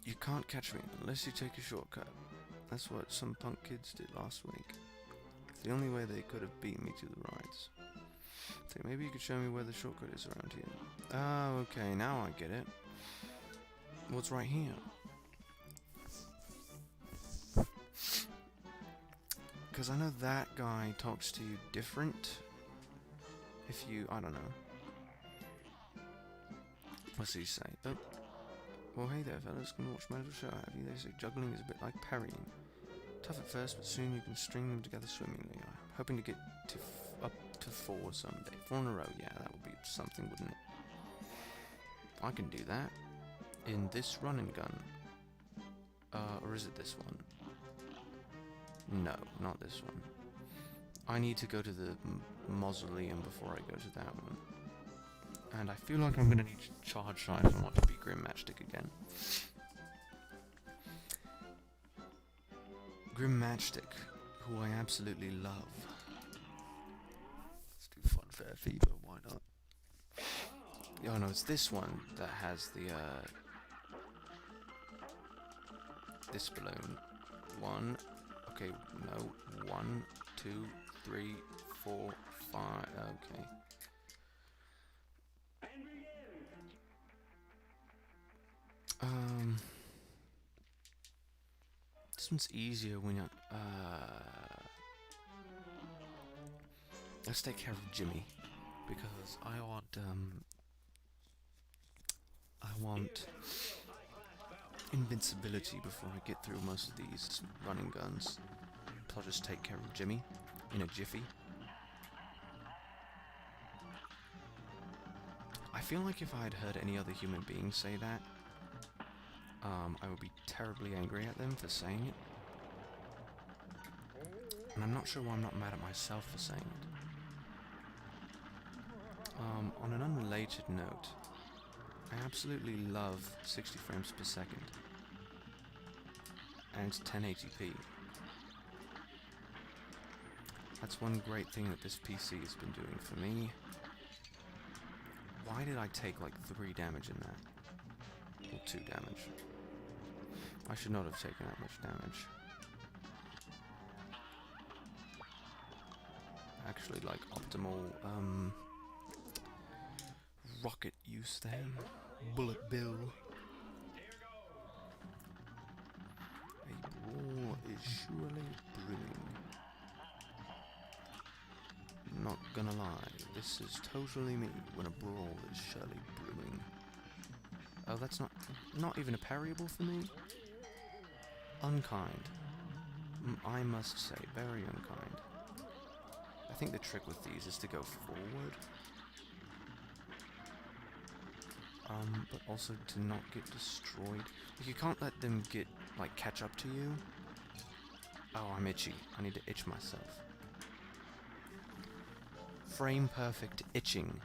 You can't catch me unless you take a shortcut. That's what some punk kids did last week. It's the only way they could have beaten me to the rides. So maybe you could show me where the shortcut is around here. Oh, okay, now I get it. What's right here? Because I know that guy talks to you different. If you, I don't know. What's he say? Oh. Well, hey there, fellas. Can watch my little show, have you? They say juggling is a bit like parrying. Tough at first, but soon you can string them together swimmingly. I'm hoping to get to up to 4 someday. 4 in a row, yeah, that would be something, wouldn't it? I can do that. In this run and gun. Or is it this one? No, not this one. I need to go to the mausoleum before I go to that one. And I feel like I'm going to need to charge shine if I want to be Grim Matchstick again. Grim Matchstick, who I absolutely love. Let's do Funfair Fever, why not? Oh no, it's this one that has the, this balloon. 1, okay, no, 1, 2, 3, 4, 5, okay. This one's easier when you're, let's take care of Jimmy, because I want invincibility before I get through most of these running guns. So I'll just take care of Jimmy in a jiffy. I feel like if I had heard any other human being say that, I would be terribly angry at them for saying it. And I'm not sure why I'm not mad at myself for saying it. On an unrelated note, I absolutely love 60 frames per second. And it's 1080p. That's one great thing that this PC has been doing for me. Why did I take like 3 damage in that? Or 2 damage. I should not have taken that much damage. Actually, like, optimal, rocket use there. Bullet Bill. gonna lie, this is totally me when a brawl is surely brewing. Oh, that's not even a parryable for me? Unkind. I must say, very unkind. I think the trick with these is to go forward. But also to not get destroyed. Like, you can't let them get, like, catch up to you. Oh, I'm itchy. I need to itch myself. Frame perfect itching.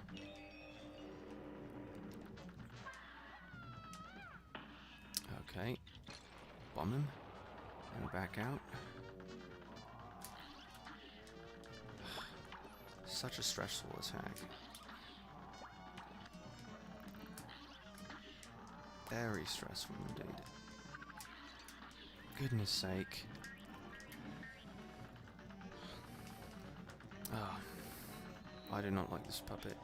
Okay. Bomb him. And back out. Such a stressful attack. Very stressful indeed. Goodness sake. Ah, I do not like this puppet.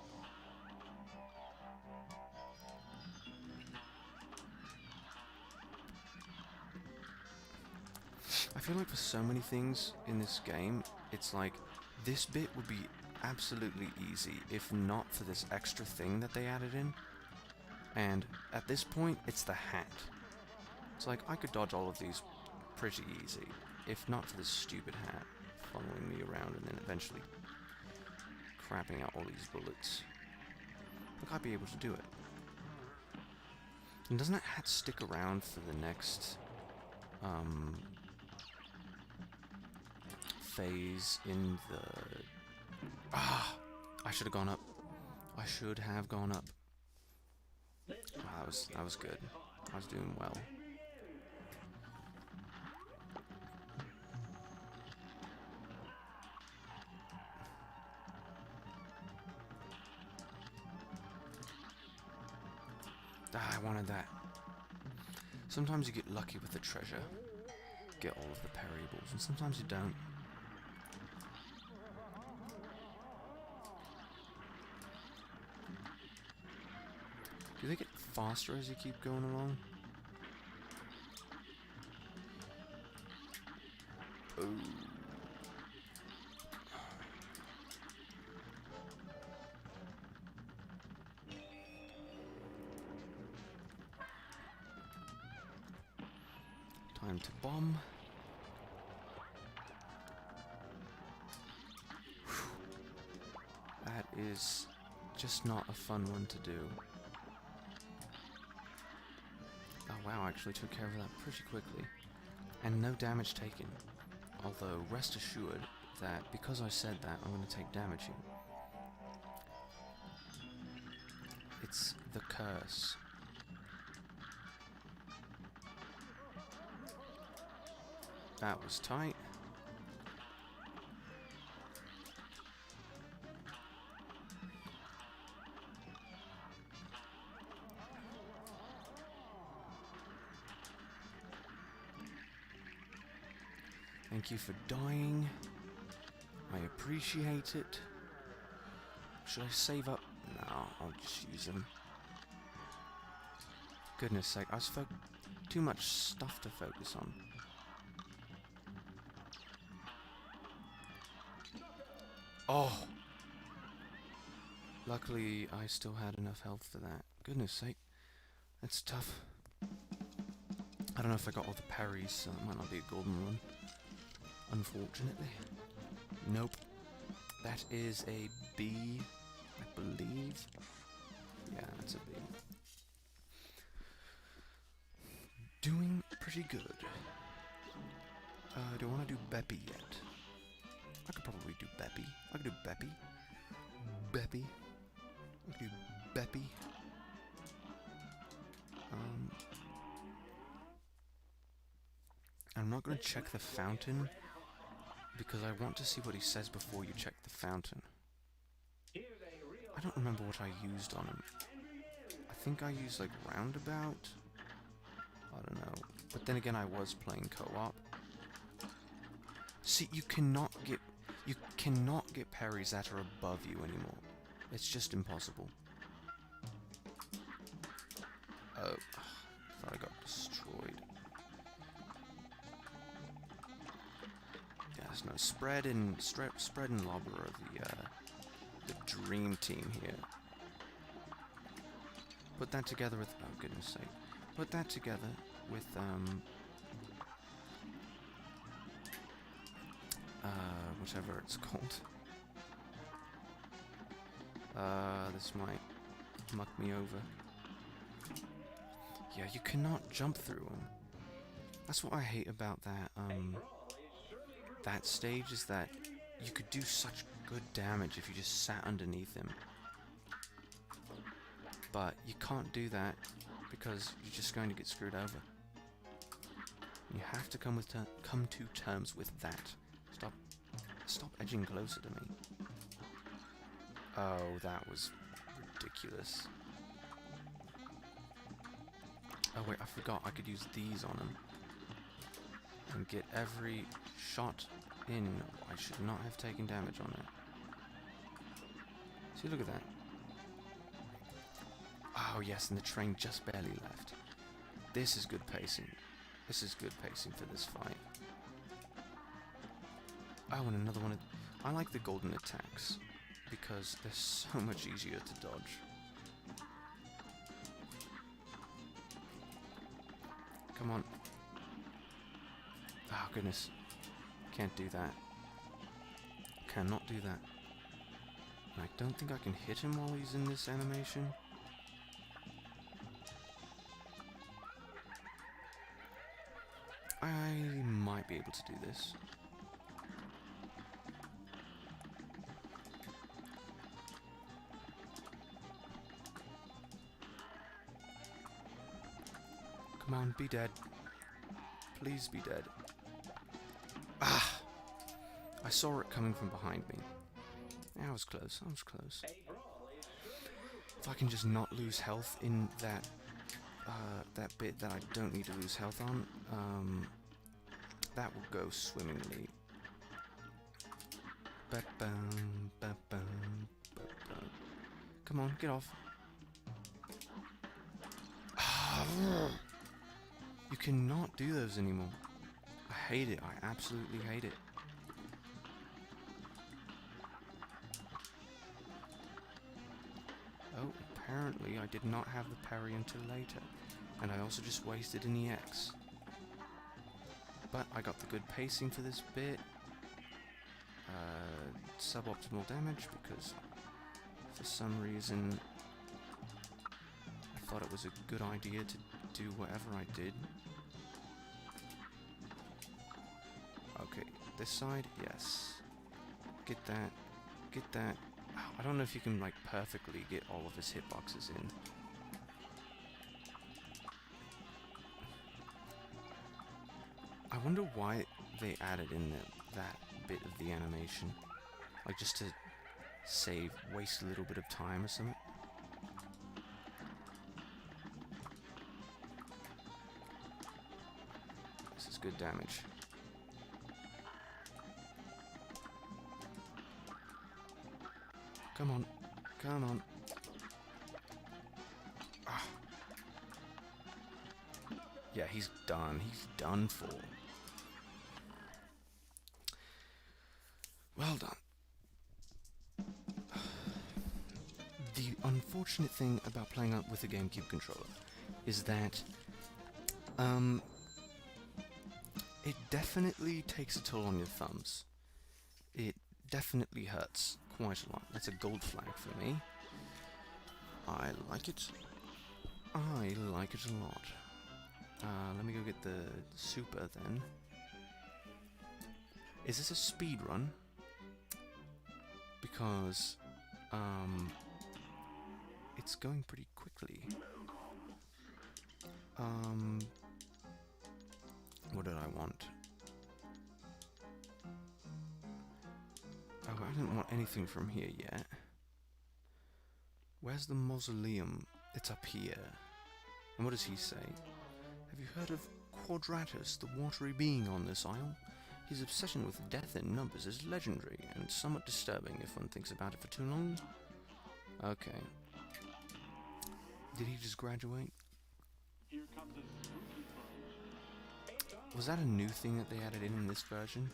I feel like for so many things in this game, it's like, this bit would be absolutely easy if not for this extra thing that they added in. And at this point, it's the hat. It's like, I could dodge all of these pretty easy, if not for this stupid hat following me around and then eventually crapping out all these bullets. Like, I'd be able to do it. And doesn't that hat stick around for the next, phase in the... Ah! I should have gone up. I should have gone up. Wow, that was good. I was doing well. Ah, I wanted that. Sometimes you get lucky with the treasure. Get all of the parryables, and sometimes you don't. Do they get faster as you keep going along? Oh. Time to bomb. Whew. That is just not a fun one to do. Oh wow, I actually took care of that pretty quickly. And no damage taken. Although, rest assured that because I said that, I'm going to take damage here. It's the curse. That was tight. Thank you for dying. I appreciate it. Should I save up? No, I'll just use them. Goodness sake, I was too much stuff to focus on. Oh! Luckily, I still had enough health for that. Goodness sake. That's tough. I don't know if I got all the parries, so it might not be a golden one. Unfortunately. Nope. That is a B, I believe. Yeah, that's a B. Doing pretty good. Do I want to do Beppy yet? I could probably do Beppy. I could do Beppy. Beppy. I could do Beppy. I'm not going to check the fountain because I want to see what he says before you check the fountain. I don't remember what I used on him. I think I used like roundabout. I don't know. But then again, I was playing co-op. See, you cannot get parries that are above you anymore. It's just impossible. Oh, thought I got destroyed. Yeah, there's no spread and lobber are dream team here. Put that together with... oh, goodness sake. Put that together with, whatever it's called. This might muck me over. Yeah, you cannot jump through them. That's what I hate about that stage, is that you could do such good damage if you just sat underneath him. But you can't do that because you're just going to get screwed over. You have to come to terms with that. Stop edging closer to me. Oh, that was ridiculous. Oh wait, I forgot I could use these on him. And get every shot in. I should not have taken damage on that. See, look at that. Oh yes, and the train just barely left. This is good pacing. This is good pacing for this fight. Oh, and another one. I like the golden attacks because they're so much easier to dodge. Come on. Oh goodness. Can't do that. Cannot do that. And I don't think I can hit him while he's in this animation. I might be able to do this. Come on, be dead. Please be dead. Ah! I saw it coming from behind me. Yeah, I was close. I was close. If I can just not lose health in that that bit that I don't need to lose health on, that will go swimmingly. Ba-bum, ba-bum, ba-bum. Come on, get off. You cannot do those anymore. I hate it. I absolutely hate it. Oh, apparently I did not have the parry until later. And I also just wasted an EX. But I got the good pacing for this bit. Suboptimal damage because for some reason I thought it was a good idea to do whatever I did. Okay, this side, yes. Get that. Get that. I don't know if you can like perfectly get all of his hitboxes in. I wonder why they added in that bit of the animation. Like just to waste a little bit of time or something. This is good damage. Come on. Come on. Ah. Yeah, he's done. He's done for. Well done. The unfortunate thing about playing up with a GameCube controller is that it definitely takes a toll on your thumbs. It definitely hurts quite a lot. That's a gold flag for me. I like it. I like it a lot. Let me go get the super then. Is this a speed run? Because it's going pretty quickly. What did I want? Oh, I didn't want anything from here yet. Where's the mausoleum? It's up here. And what does he say? Have you heard of Quadratus, the watery being on this isle? His obsession with death in numbers is legendary and somewhat disturbing if one thinks about it for too long. Okay. Did he just graduate? Was that a new thing that they added in this version?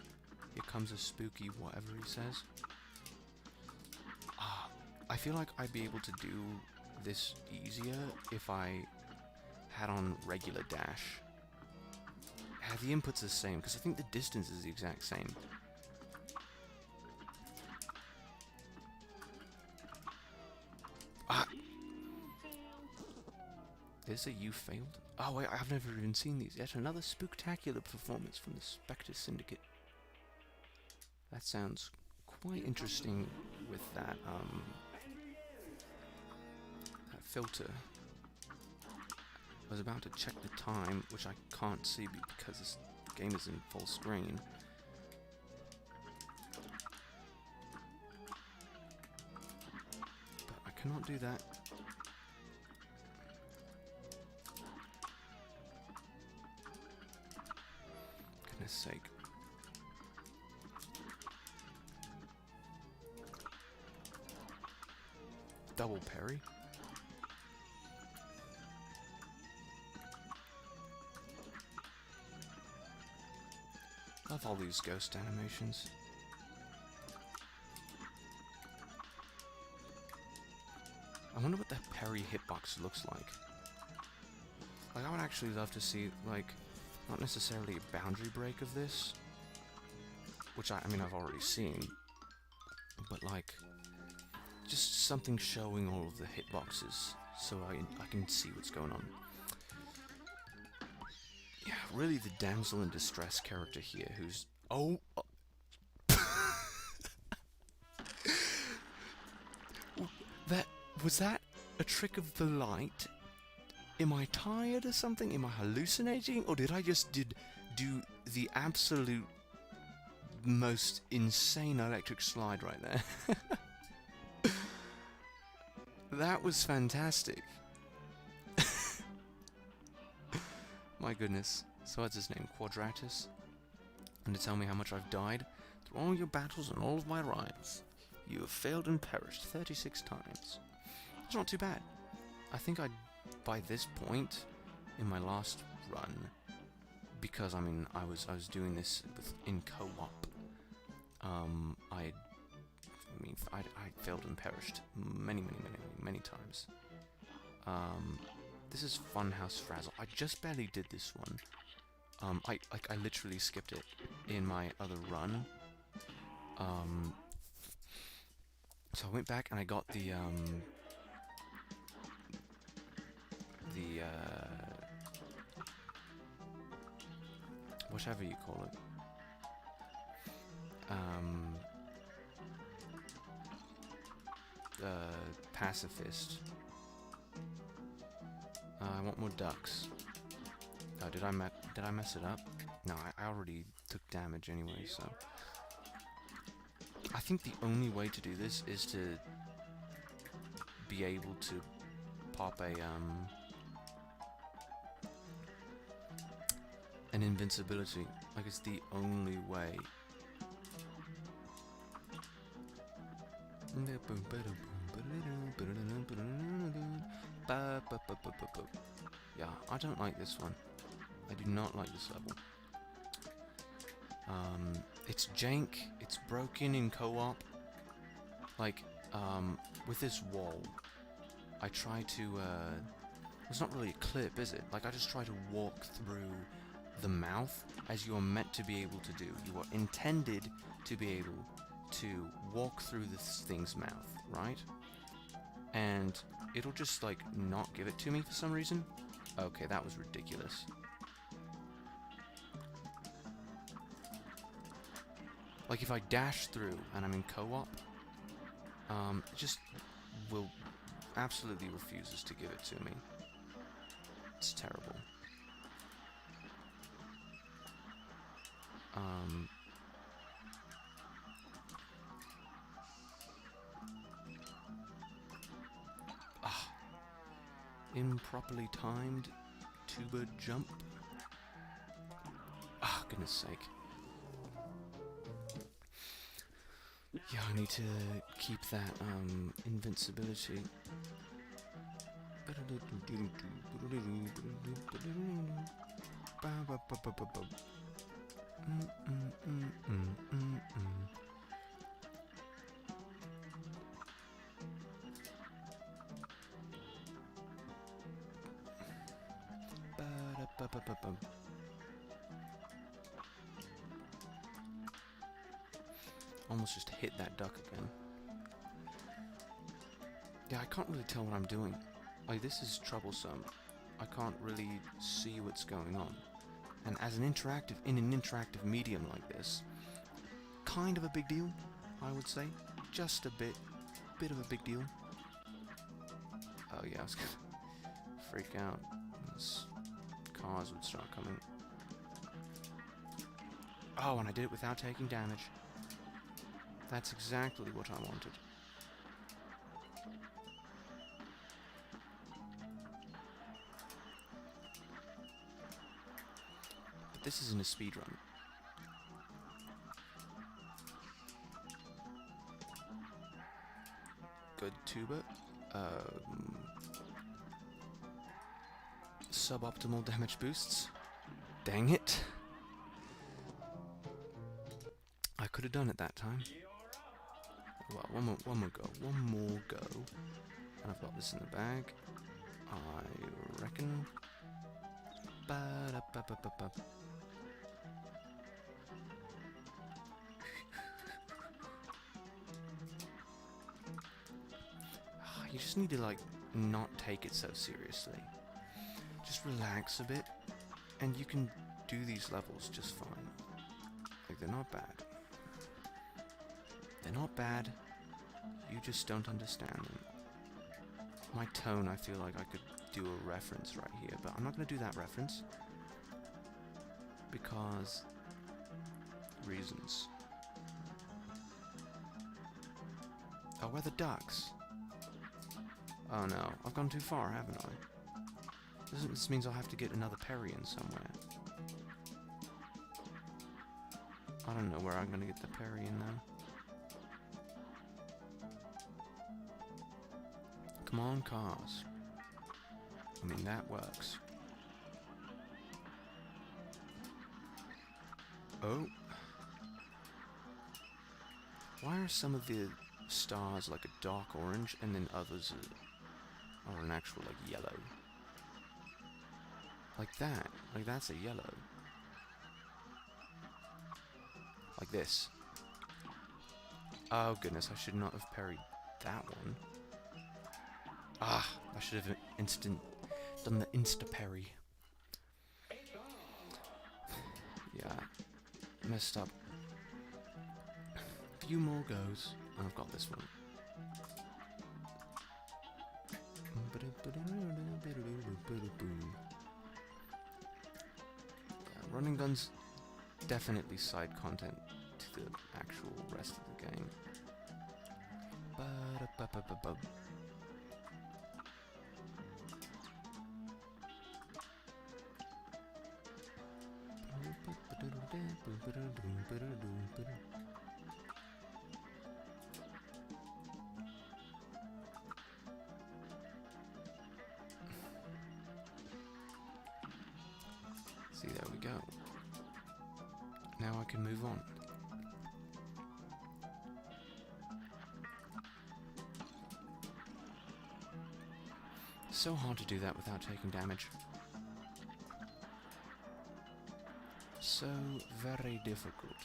Here comes a spooky whatever he says. Ah, I feel like I'd be able to do this easier if I had on regular dash. Have the inputs the same, because I think the distance is the exact same. Ah! Is it you failed? Oh wait, I've never even seen these. Yet another spooktacular performance from the Spectre Syndicate. That sounds quite interesting with that, that filter. I was about to check the time, which I can't see because this game is in full screen. But I cannot do that. Goodness sake. Double parry? Love all these ghost animations. I wonder what the parry hitbox looks like. Like, I would actually love to see, like, not necessarily a boundary break of this, which I mean I've already seen, but like, just something showing all of the hitboxes so I can see what's going on. Yeah, really the damsel in distress character here who's... Oh! Was that a trick of the light? Am I tired or something? Am I hallucinating? Or did I just do the absolute most insane electric slide right there? That was fantastic. My goodness. So what's his name? Quadratus? And to tell me how much I've died? Through all your battles and all of my rhymes, you have failed and perished 36 times. That's not too bad. I think by this point in my last run, because I mean I was doing this in co-op, I failed and perished many times. This is Funhouse Frazzle. I just barely did this one. I literally skipped it in my other run. So I went back and I got the whatever you call it. Pacifist. I want more ducks. Oh, did I mess it up? No, I already took damage anyway, so... I think the only way to do this is to be able to pop an invincibility. Like, it's the only way. Yeah, I don't like this one. I do not like this level. It's jank, it's broken in co-op. Like, with this wall, I try to, it's not really a clip, is it? Like, I just try to walk through the mouth, as you are meant to be able to do. You are intended to be able to walk through this thing's mouth, right? And it'll just, like, not give it to me for some reason. Okay, that was ridiculous. Like, if I dash through and I'm in co-op, it just will absolutely refuses to give it to me. It's terrible. Improperly timed tuba jump. Ah, goodness sake. Yeah, I need to keep that invincibility. Almost just hit that duck again. Yeah, I can't really tell what I'm doing. Like, this is troublesome. I can't really see what's going on. And as an interactive medium like this, kind of a big deal, I would say. Just a bit of a big deal. Oh yeah, I was gonna freak out. Those cars would start coming. Oh, and I did it without taking damage. That's exactly what I wanted. But this isn't a speedrun. Good tuber. Suboptimal damage boosts. Dang it. I could have done it that time. Well, one more go. One more go. And I've got this in the bag. I reckon. Ba-da-ba-ba-ba-ba. You just need to, like, not take it so seriously. Just relax a bit, and you can do these levels just fine. Like, they're not bad. They're not bad, you just don't understand them. My tone, I feel like I could do a reference right here, but I'm not going to do that reference. Because... reasons. Oh, where are the ducks? Oh no, I've gone too far, haven't I? This means I'll have to get another parry in somewhere. I don't know where I'm gonna get the parry in though. Come on, cars. I mean, that works. Oh. Why are some of the stars like a dark orange and then others are an actual, like, yellow? Like that. Like, that's a yellow. Like this. Oh goodness, I should not have parried that one. Ah, I should have done the insta-parry. Yeah, messed up. A few more goes, and I've got this one. Yeah, running guns, definitely side content to the actual rest of the game. Ba-da-ba-ba-ba-ba. See, there we go. Now I can move on. So hard to do that without taking damage. So very difficult.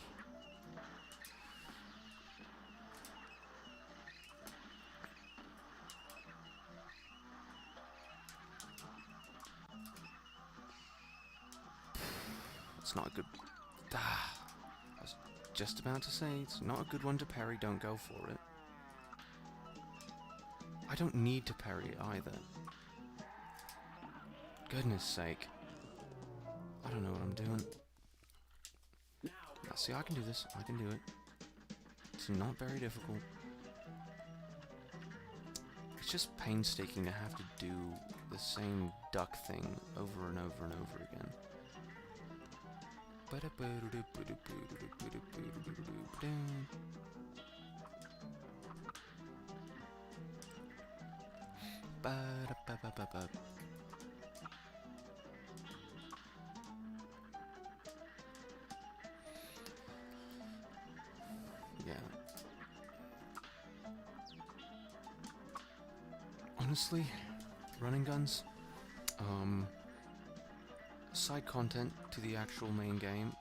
It's not a good... I was just about to say, it's not a good one to parry, don't go for it. I don't need to parry it either. Goodness sake. I don't know what I'm doing. Now, see, I can do this. I can do it. It's not very difficult. It's just painstaking to have to do the same duck thing over and over and over again. Yeah. Honestly, running guns, side content to the actual main game.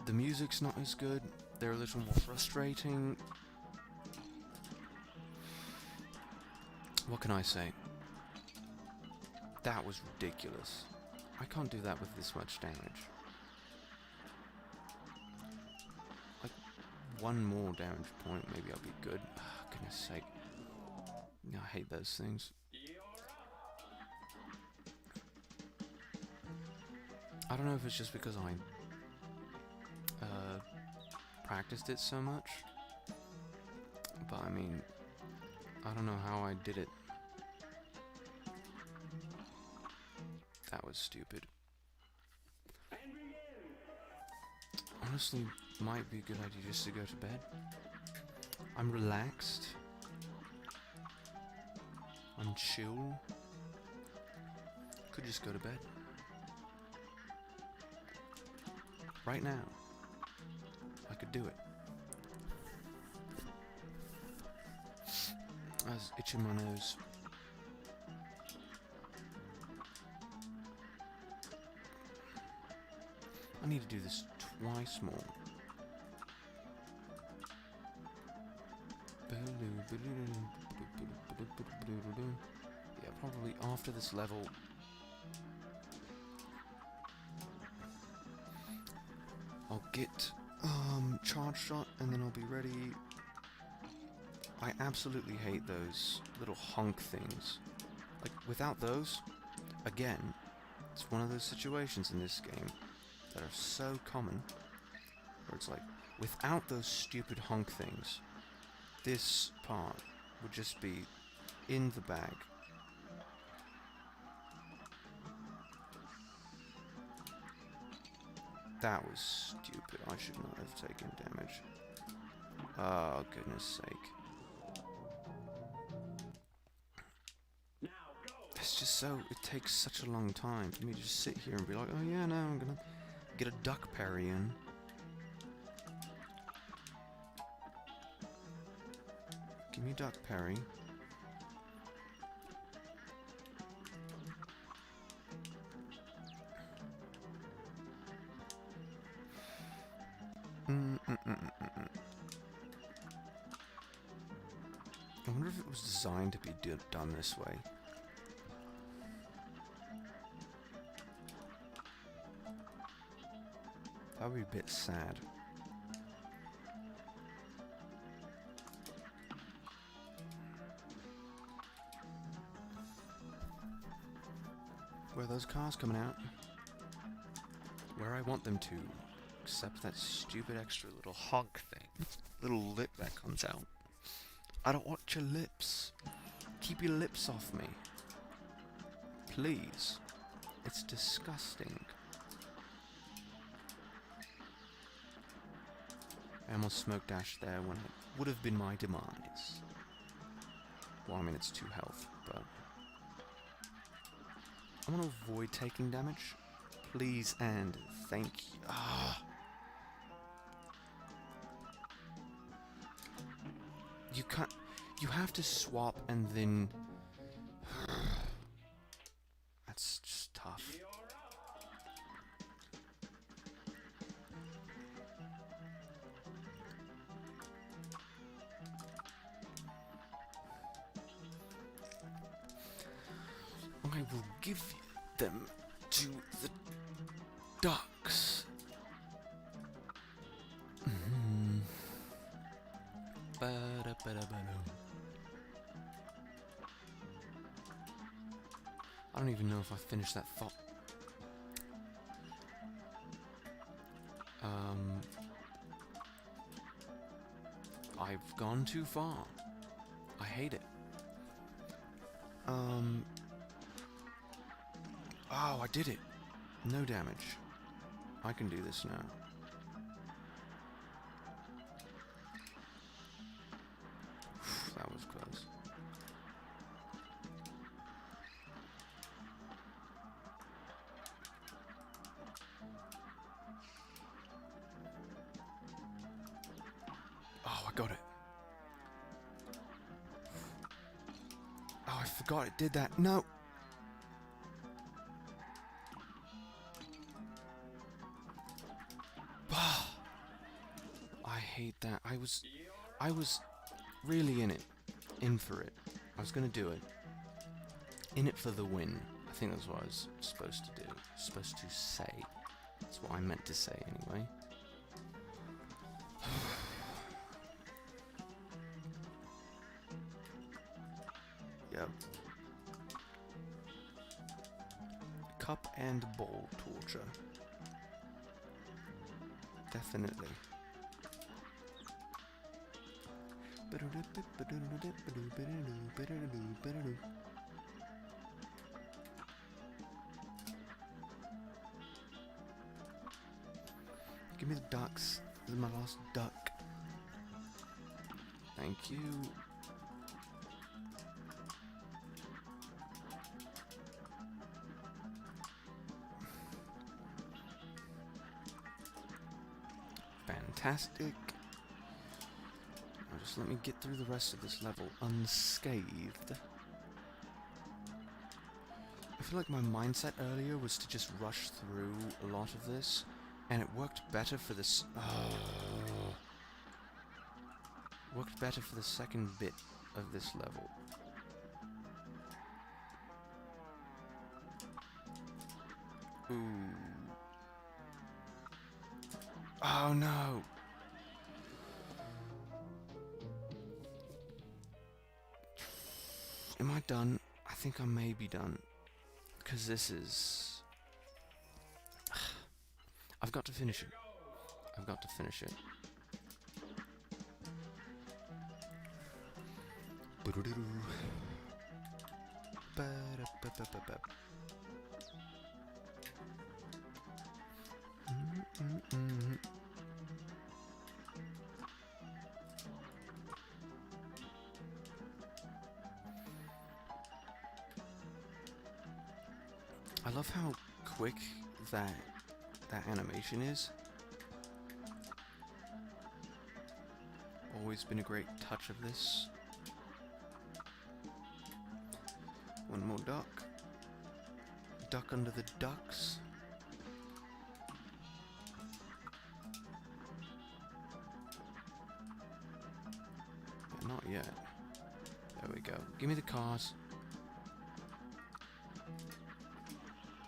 The music's not as good. They're a little more frustrating. What can I say? That was ridiculous. I can't do that with this much damage. Like, one more damage point, maybe I'll be good. Oh, goodness sake. I hate those things. I don't know if it's just because I practiced it so much, but I mean, I don't know how I did it. That was stupid. Honestly, might be a good idea just to go to bed. I'm relaxed. I'm chill. Could just go to bed. Right now. I could do it. I was itching my nose. I need to do this twice more. Yeah, probably after this level. I'll get charge shot and then I'll be ready. I absolutely hate those little honk things. Like, without those, again, it's one of those situations in this game that are so common, where it's like, without those stupid honk things, this part would just be in the bag. That was stupid. I should not have taken damage. Oh, goodness sake. It's just so... It takes such a long time for me to just sit here and be like, oh yeah, no, I'm gonna get a duck parry in. Give me duck parry. I wonder if it was designed to be done this way. That would be a bit sad. Where are those cars coming out? Where I want them to. Except that stupid extra little honk thing. Little lip that comes out. I don't want your lips. Keep your lips off me. Please. It's disgusting. I almost smoke dashed there when it would have been my demise. Well, I mean, it's 2 health, but... I want to avoid taking damage. Please and thank you. Ah. You can't... You have to swap and then... That's just tough. I will give them to the ducks. I don't even know if I finished that thought. I've gone too far. I hate it. Oh, I did it. No damage. I can do this now. That was close. Oh, I got it. forgot it did that. No! I hate that. I was really in for it. I was gonna do it. In it for the win. I think that's what I was supposed to do. Supposed to say. That's what I meant to say anyway. Yep. Cup and ball torture. Definitely. Give me the ducks. This is my last duck. Thank you. Fantastic. Now just let me get through the rest of this level unscathed. I feel like my mindset earlier was to just rush through a lot of this, and it worked better for this. Worked better for the second bit of this level. Ooh. Oh no! Am I done? I think I may be done. Because this is... I've got to finish it. I've got to finish it. I love how quick that animation is. Always been a great touch of this. One more duck. Duck under the ducks. But not yet. There we go. Give me the cars.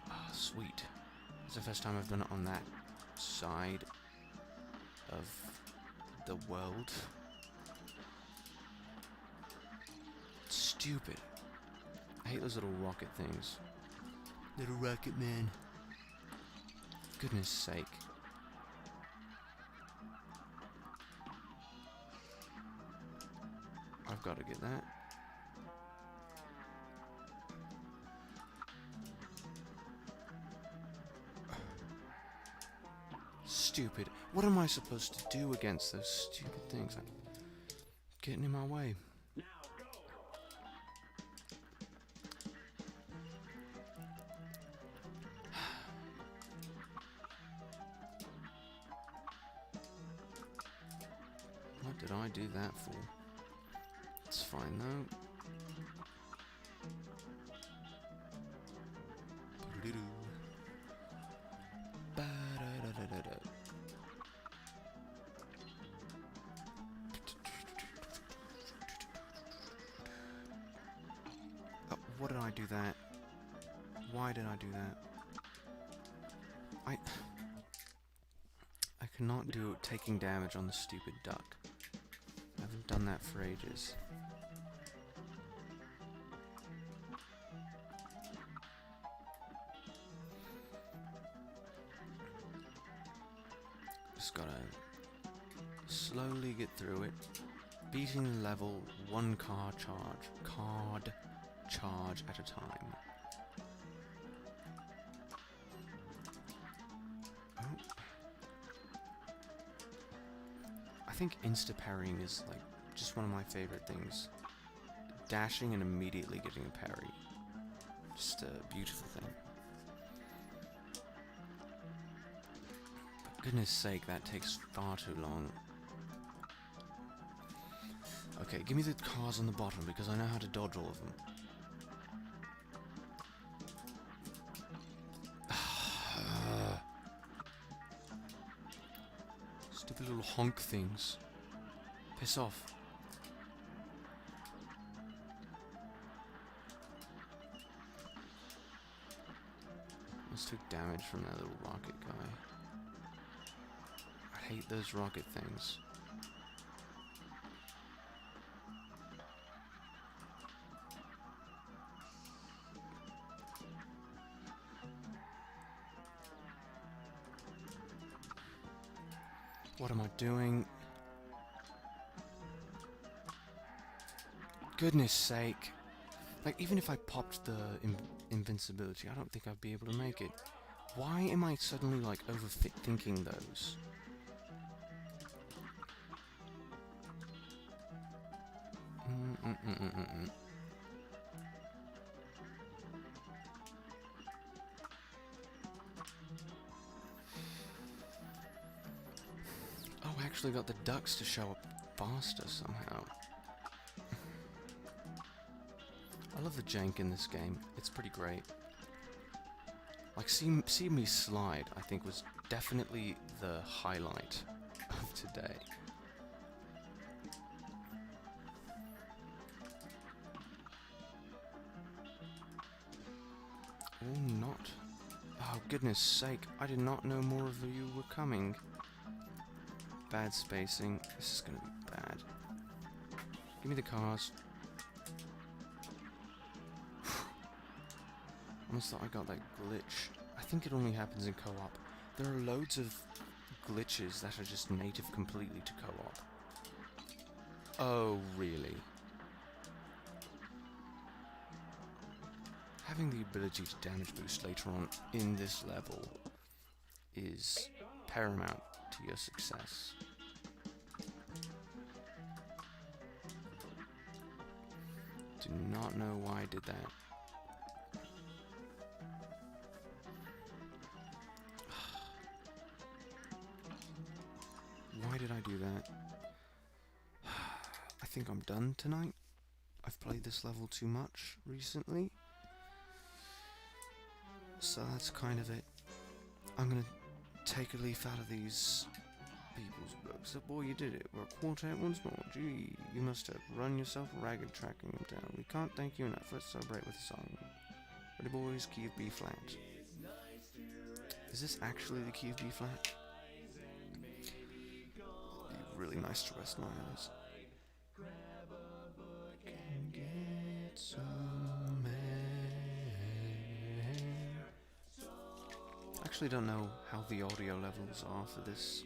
Ah, sweet. It's the first time I've done it on that side of the world. Stupid. I hate those little rocket things. Little rocket man. Goodness sake. I've got to get that. Stupid. What am I supposed to do against those stupid things? I'm getting in my way. What did I do that for? It's fine though. What did I do that? Why did I do that? I cannot do taking damage on the stupid duck. I haven't done that for ages. Just gotta slowly get through it. Beating the level one card charge at a time. Oh. I think insta-parrying is like just one of my favorite things. Dashing and immediately getting a parry. Just a beautiful thing. For goodness sake, that takes far too long. Okay, give me the cars on the bottom because I know how to dodge all of them. The little honk things. Piss off. Almost took damage from that little rocket guy. I hate those rocket things. What am I doing? Goodness sake. Like, even if I popped the invincibility, I don't think I'd be able to make it. Why am I suddenly, like, overthinking those? Oh, I actually got the ducks to show up faster somehow. I love the jank in this game. It's pretty great. Like, see me slide, I think, was definitely the highlight of today. Oh, not. Oh, goodness sake. I did not know more of you were coming. Bad spacing. This is gonna be bad. Give me the cars. Almost thought I got that glitch. I think it only happens in co-op. There are loads of glitches that are just native completely to co-op. Oh, really? Having the ability to damage boost later on in this level is paramount to your success. Do not know why I did that. Why did I do that? I think I'm done tonight. I've played this level too much recently. So that's kind of it. I'm gonna take a leaf out of these people's books. So, boy, you did it. We're a quartet once more. Gee, you must have run yourself ragged tracking them down. We can't thank you enough. Let's celebrate with a song. Ready, boys? Key of B flat. Is this actually the key of B flat? Really nice to rest my eyes. Can get some air. I actually don't know how the audio levels are for this.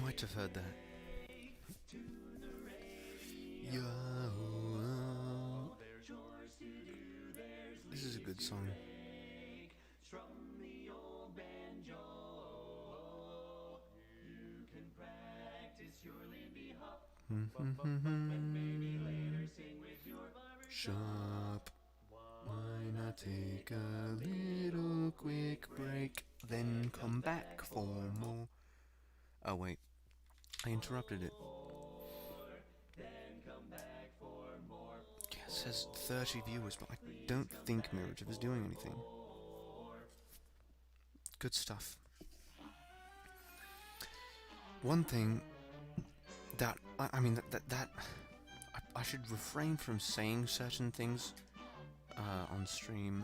Might have heard that. Yo. This is a good song. Shop. Why not take a little quick break, then come back for more? Oh wait, I interrupted it. It says 30 viewers, but I don't think Mirative is doing anything. Good stuff. One thing that I mean that I should refrain from saying certain things on stream.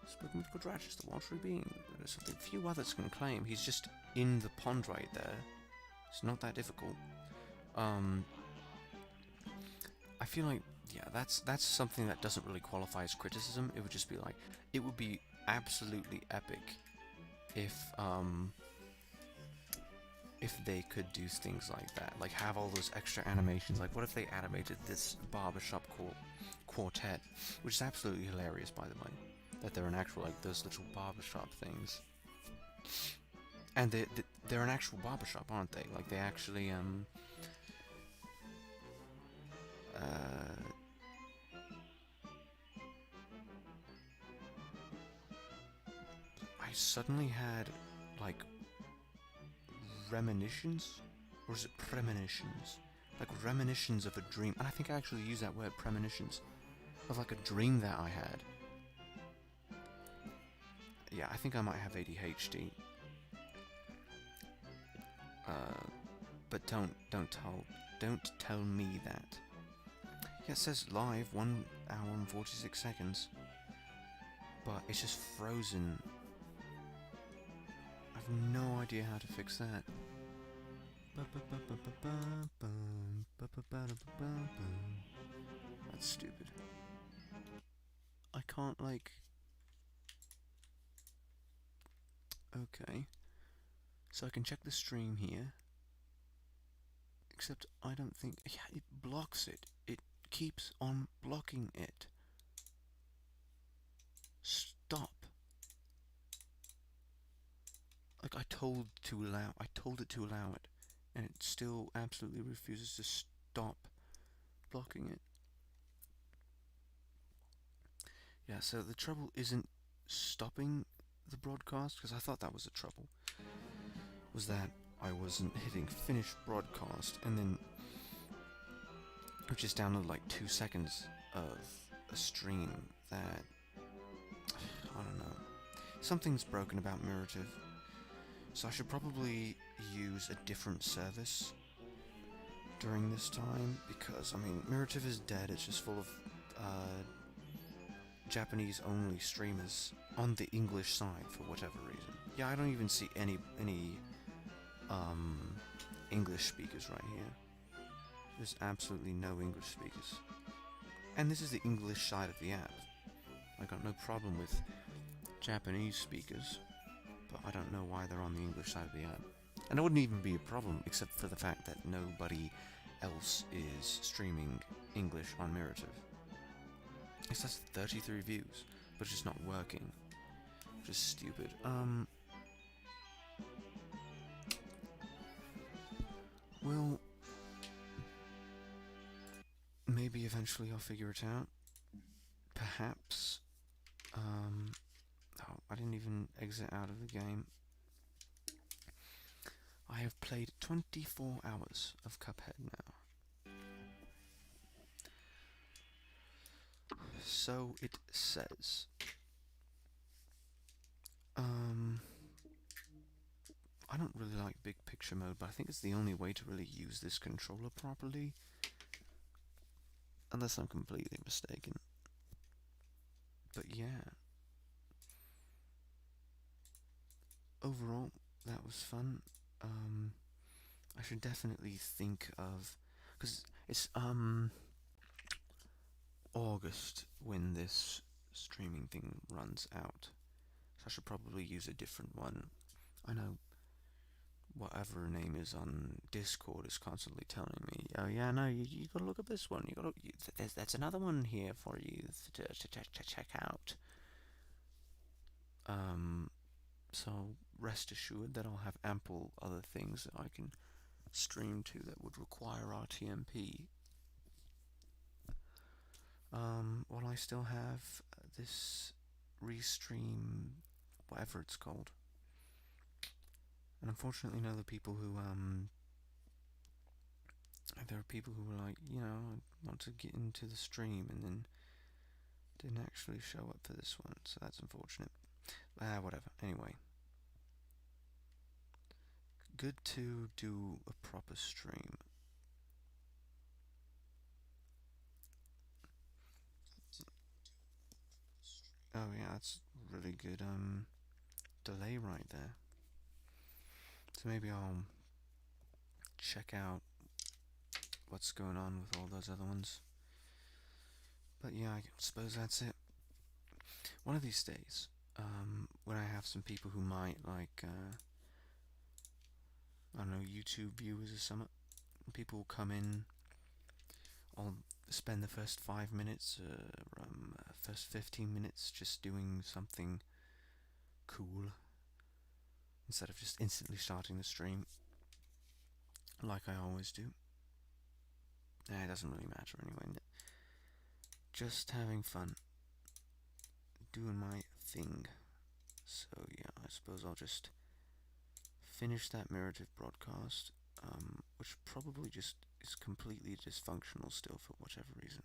Spoken with Quadratus, the watery being. There's a few others can claim. He's just in the pond right there. It's not that difficult. I feel like, yeah, that's something that doesn't really qualify as criticism. It would just be like, it would be absolutely epic if they could do things like that, like have all those extra animations. Like, what if they animated this barbershop quartet, which is absolutely hilarious, by the way, that they're an actual, like, those little barbershop things, and they're an actual barbershop, aren't they? Like, they actually I suddenly had, like, reminiscence? Or is it premonitions? Like, reminiscence of a dream. And I think I actually use that word, premonitions. of like a dream that I had. Yeah, I think I might have ADHD. But don't tell me that. Yeah, it says live 1 hour and 46 seconds, but it's just frozen. I have no idea how to fix that. That's stupid. I can't, like... Okay. So I can check the stream here. Except I don't think... Yeah, it blocks it. It keeps on blocking it. Stop. Like, I told it to allow it. And it still absolutely refuses to stop blocking it. Yeah, so the trouble isn't stopping the broadcast, because I thought that was the trouble. Was that I wasn't hitting finish broadcast, and then it just downloaded like 2 seconds of a stream that... I don't know. Something's broken about Mirative. So I should probably use a different service during this time, because, I mean, Mirative is dead. It's just full of Japanese-only streamers on the English side for whatever reason. Yeah, I don't even see any English speakers right here. There's absolutely no English speakers. And this is the English side of the app. I got no problem with Japanese speakers, but I don't know why they're on the English side of the app. And it wouldn't even be a problem, except for the fact that nobody else is streaming English on Mirative. It says 33 views, but it's just not working. Just stupid. Well, maybe eventually I'll figure it out. Perhaps. Oh, I didn't even exit out of the game. I have played 24 hours of Cuphead now. So it says. I don't really like big picture mode, but I think it's the only way to really use this controller properly. Unless I'm completely mistaken. But yeah. Overall, that was fun. I should definitely think of... Because it's, August when this streaming thing runs out. So I should probably use a different one. I know whatever her name is on Discord is constantly telling me, oh yeah, no, you gotta look at this one. You gotta, that's another one here for you to check out. So rest assured that I'll have ample other things that I can stream to that would require RTMP. While I still have this restream, whatever it's called. And unfortunately, there are people who, were like, you know, want to get into the stream and then didn't actually show up for this one, so that's unfortunate. Whatever. Anyway. Good to do a proper stream. Oh yeah, that's really good, delay right there. So maybe I'll check out what's going on with all those other ones. But yeah, I suppose that's it. One of these days, when I have some people who might like, I don't know, YouTube viewers or something, people will come in, I'll spend the first 5 minutes, first 15 minutes just doing something cool, instead of just instantly starting the stream, like I always do. It doesn't really matter anyway. Just having fun, doing my thing. So yeah, I suppose I'll just finish that Mirative broadcast, which probably just is completely dysfunctional still for whatever reason.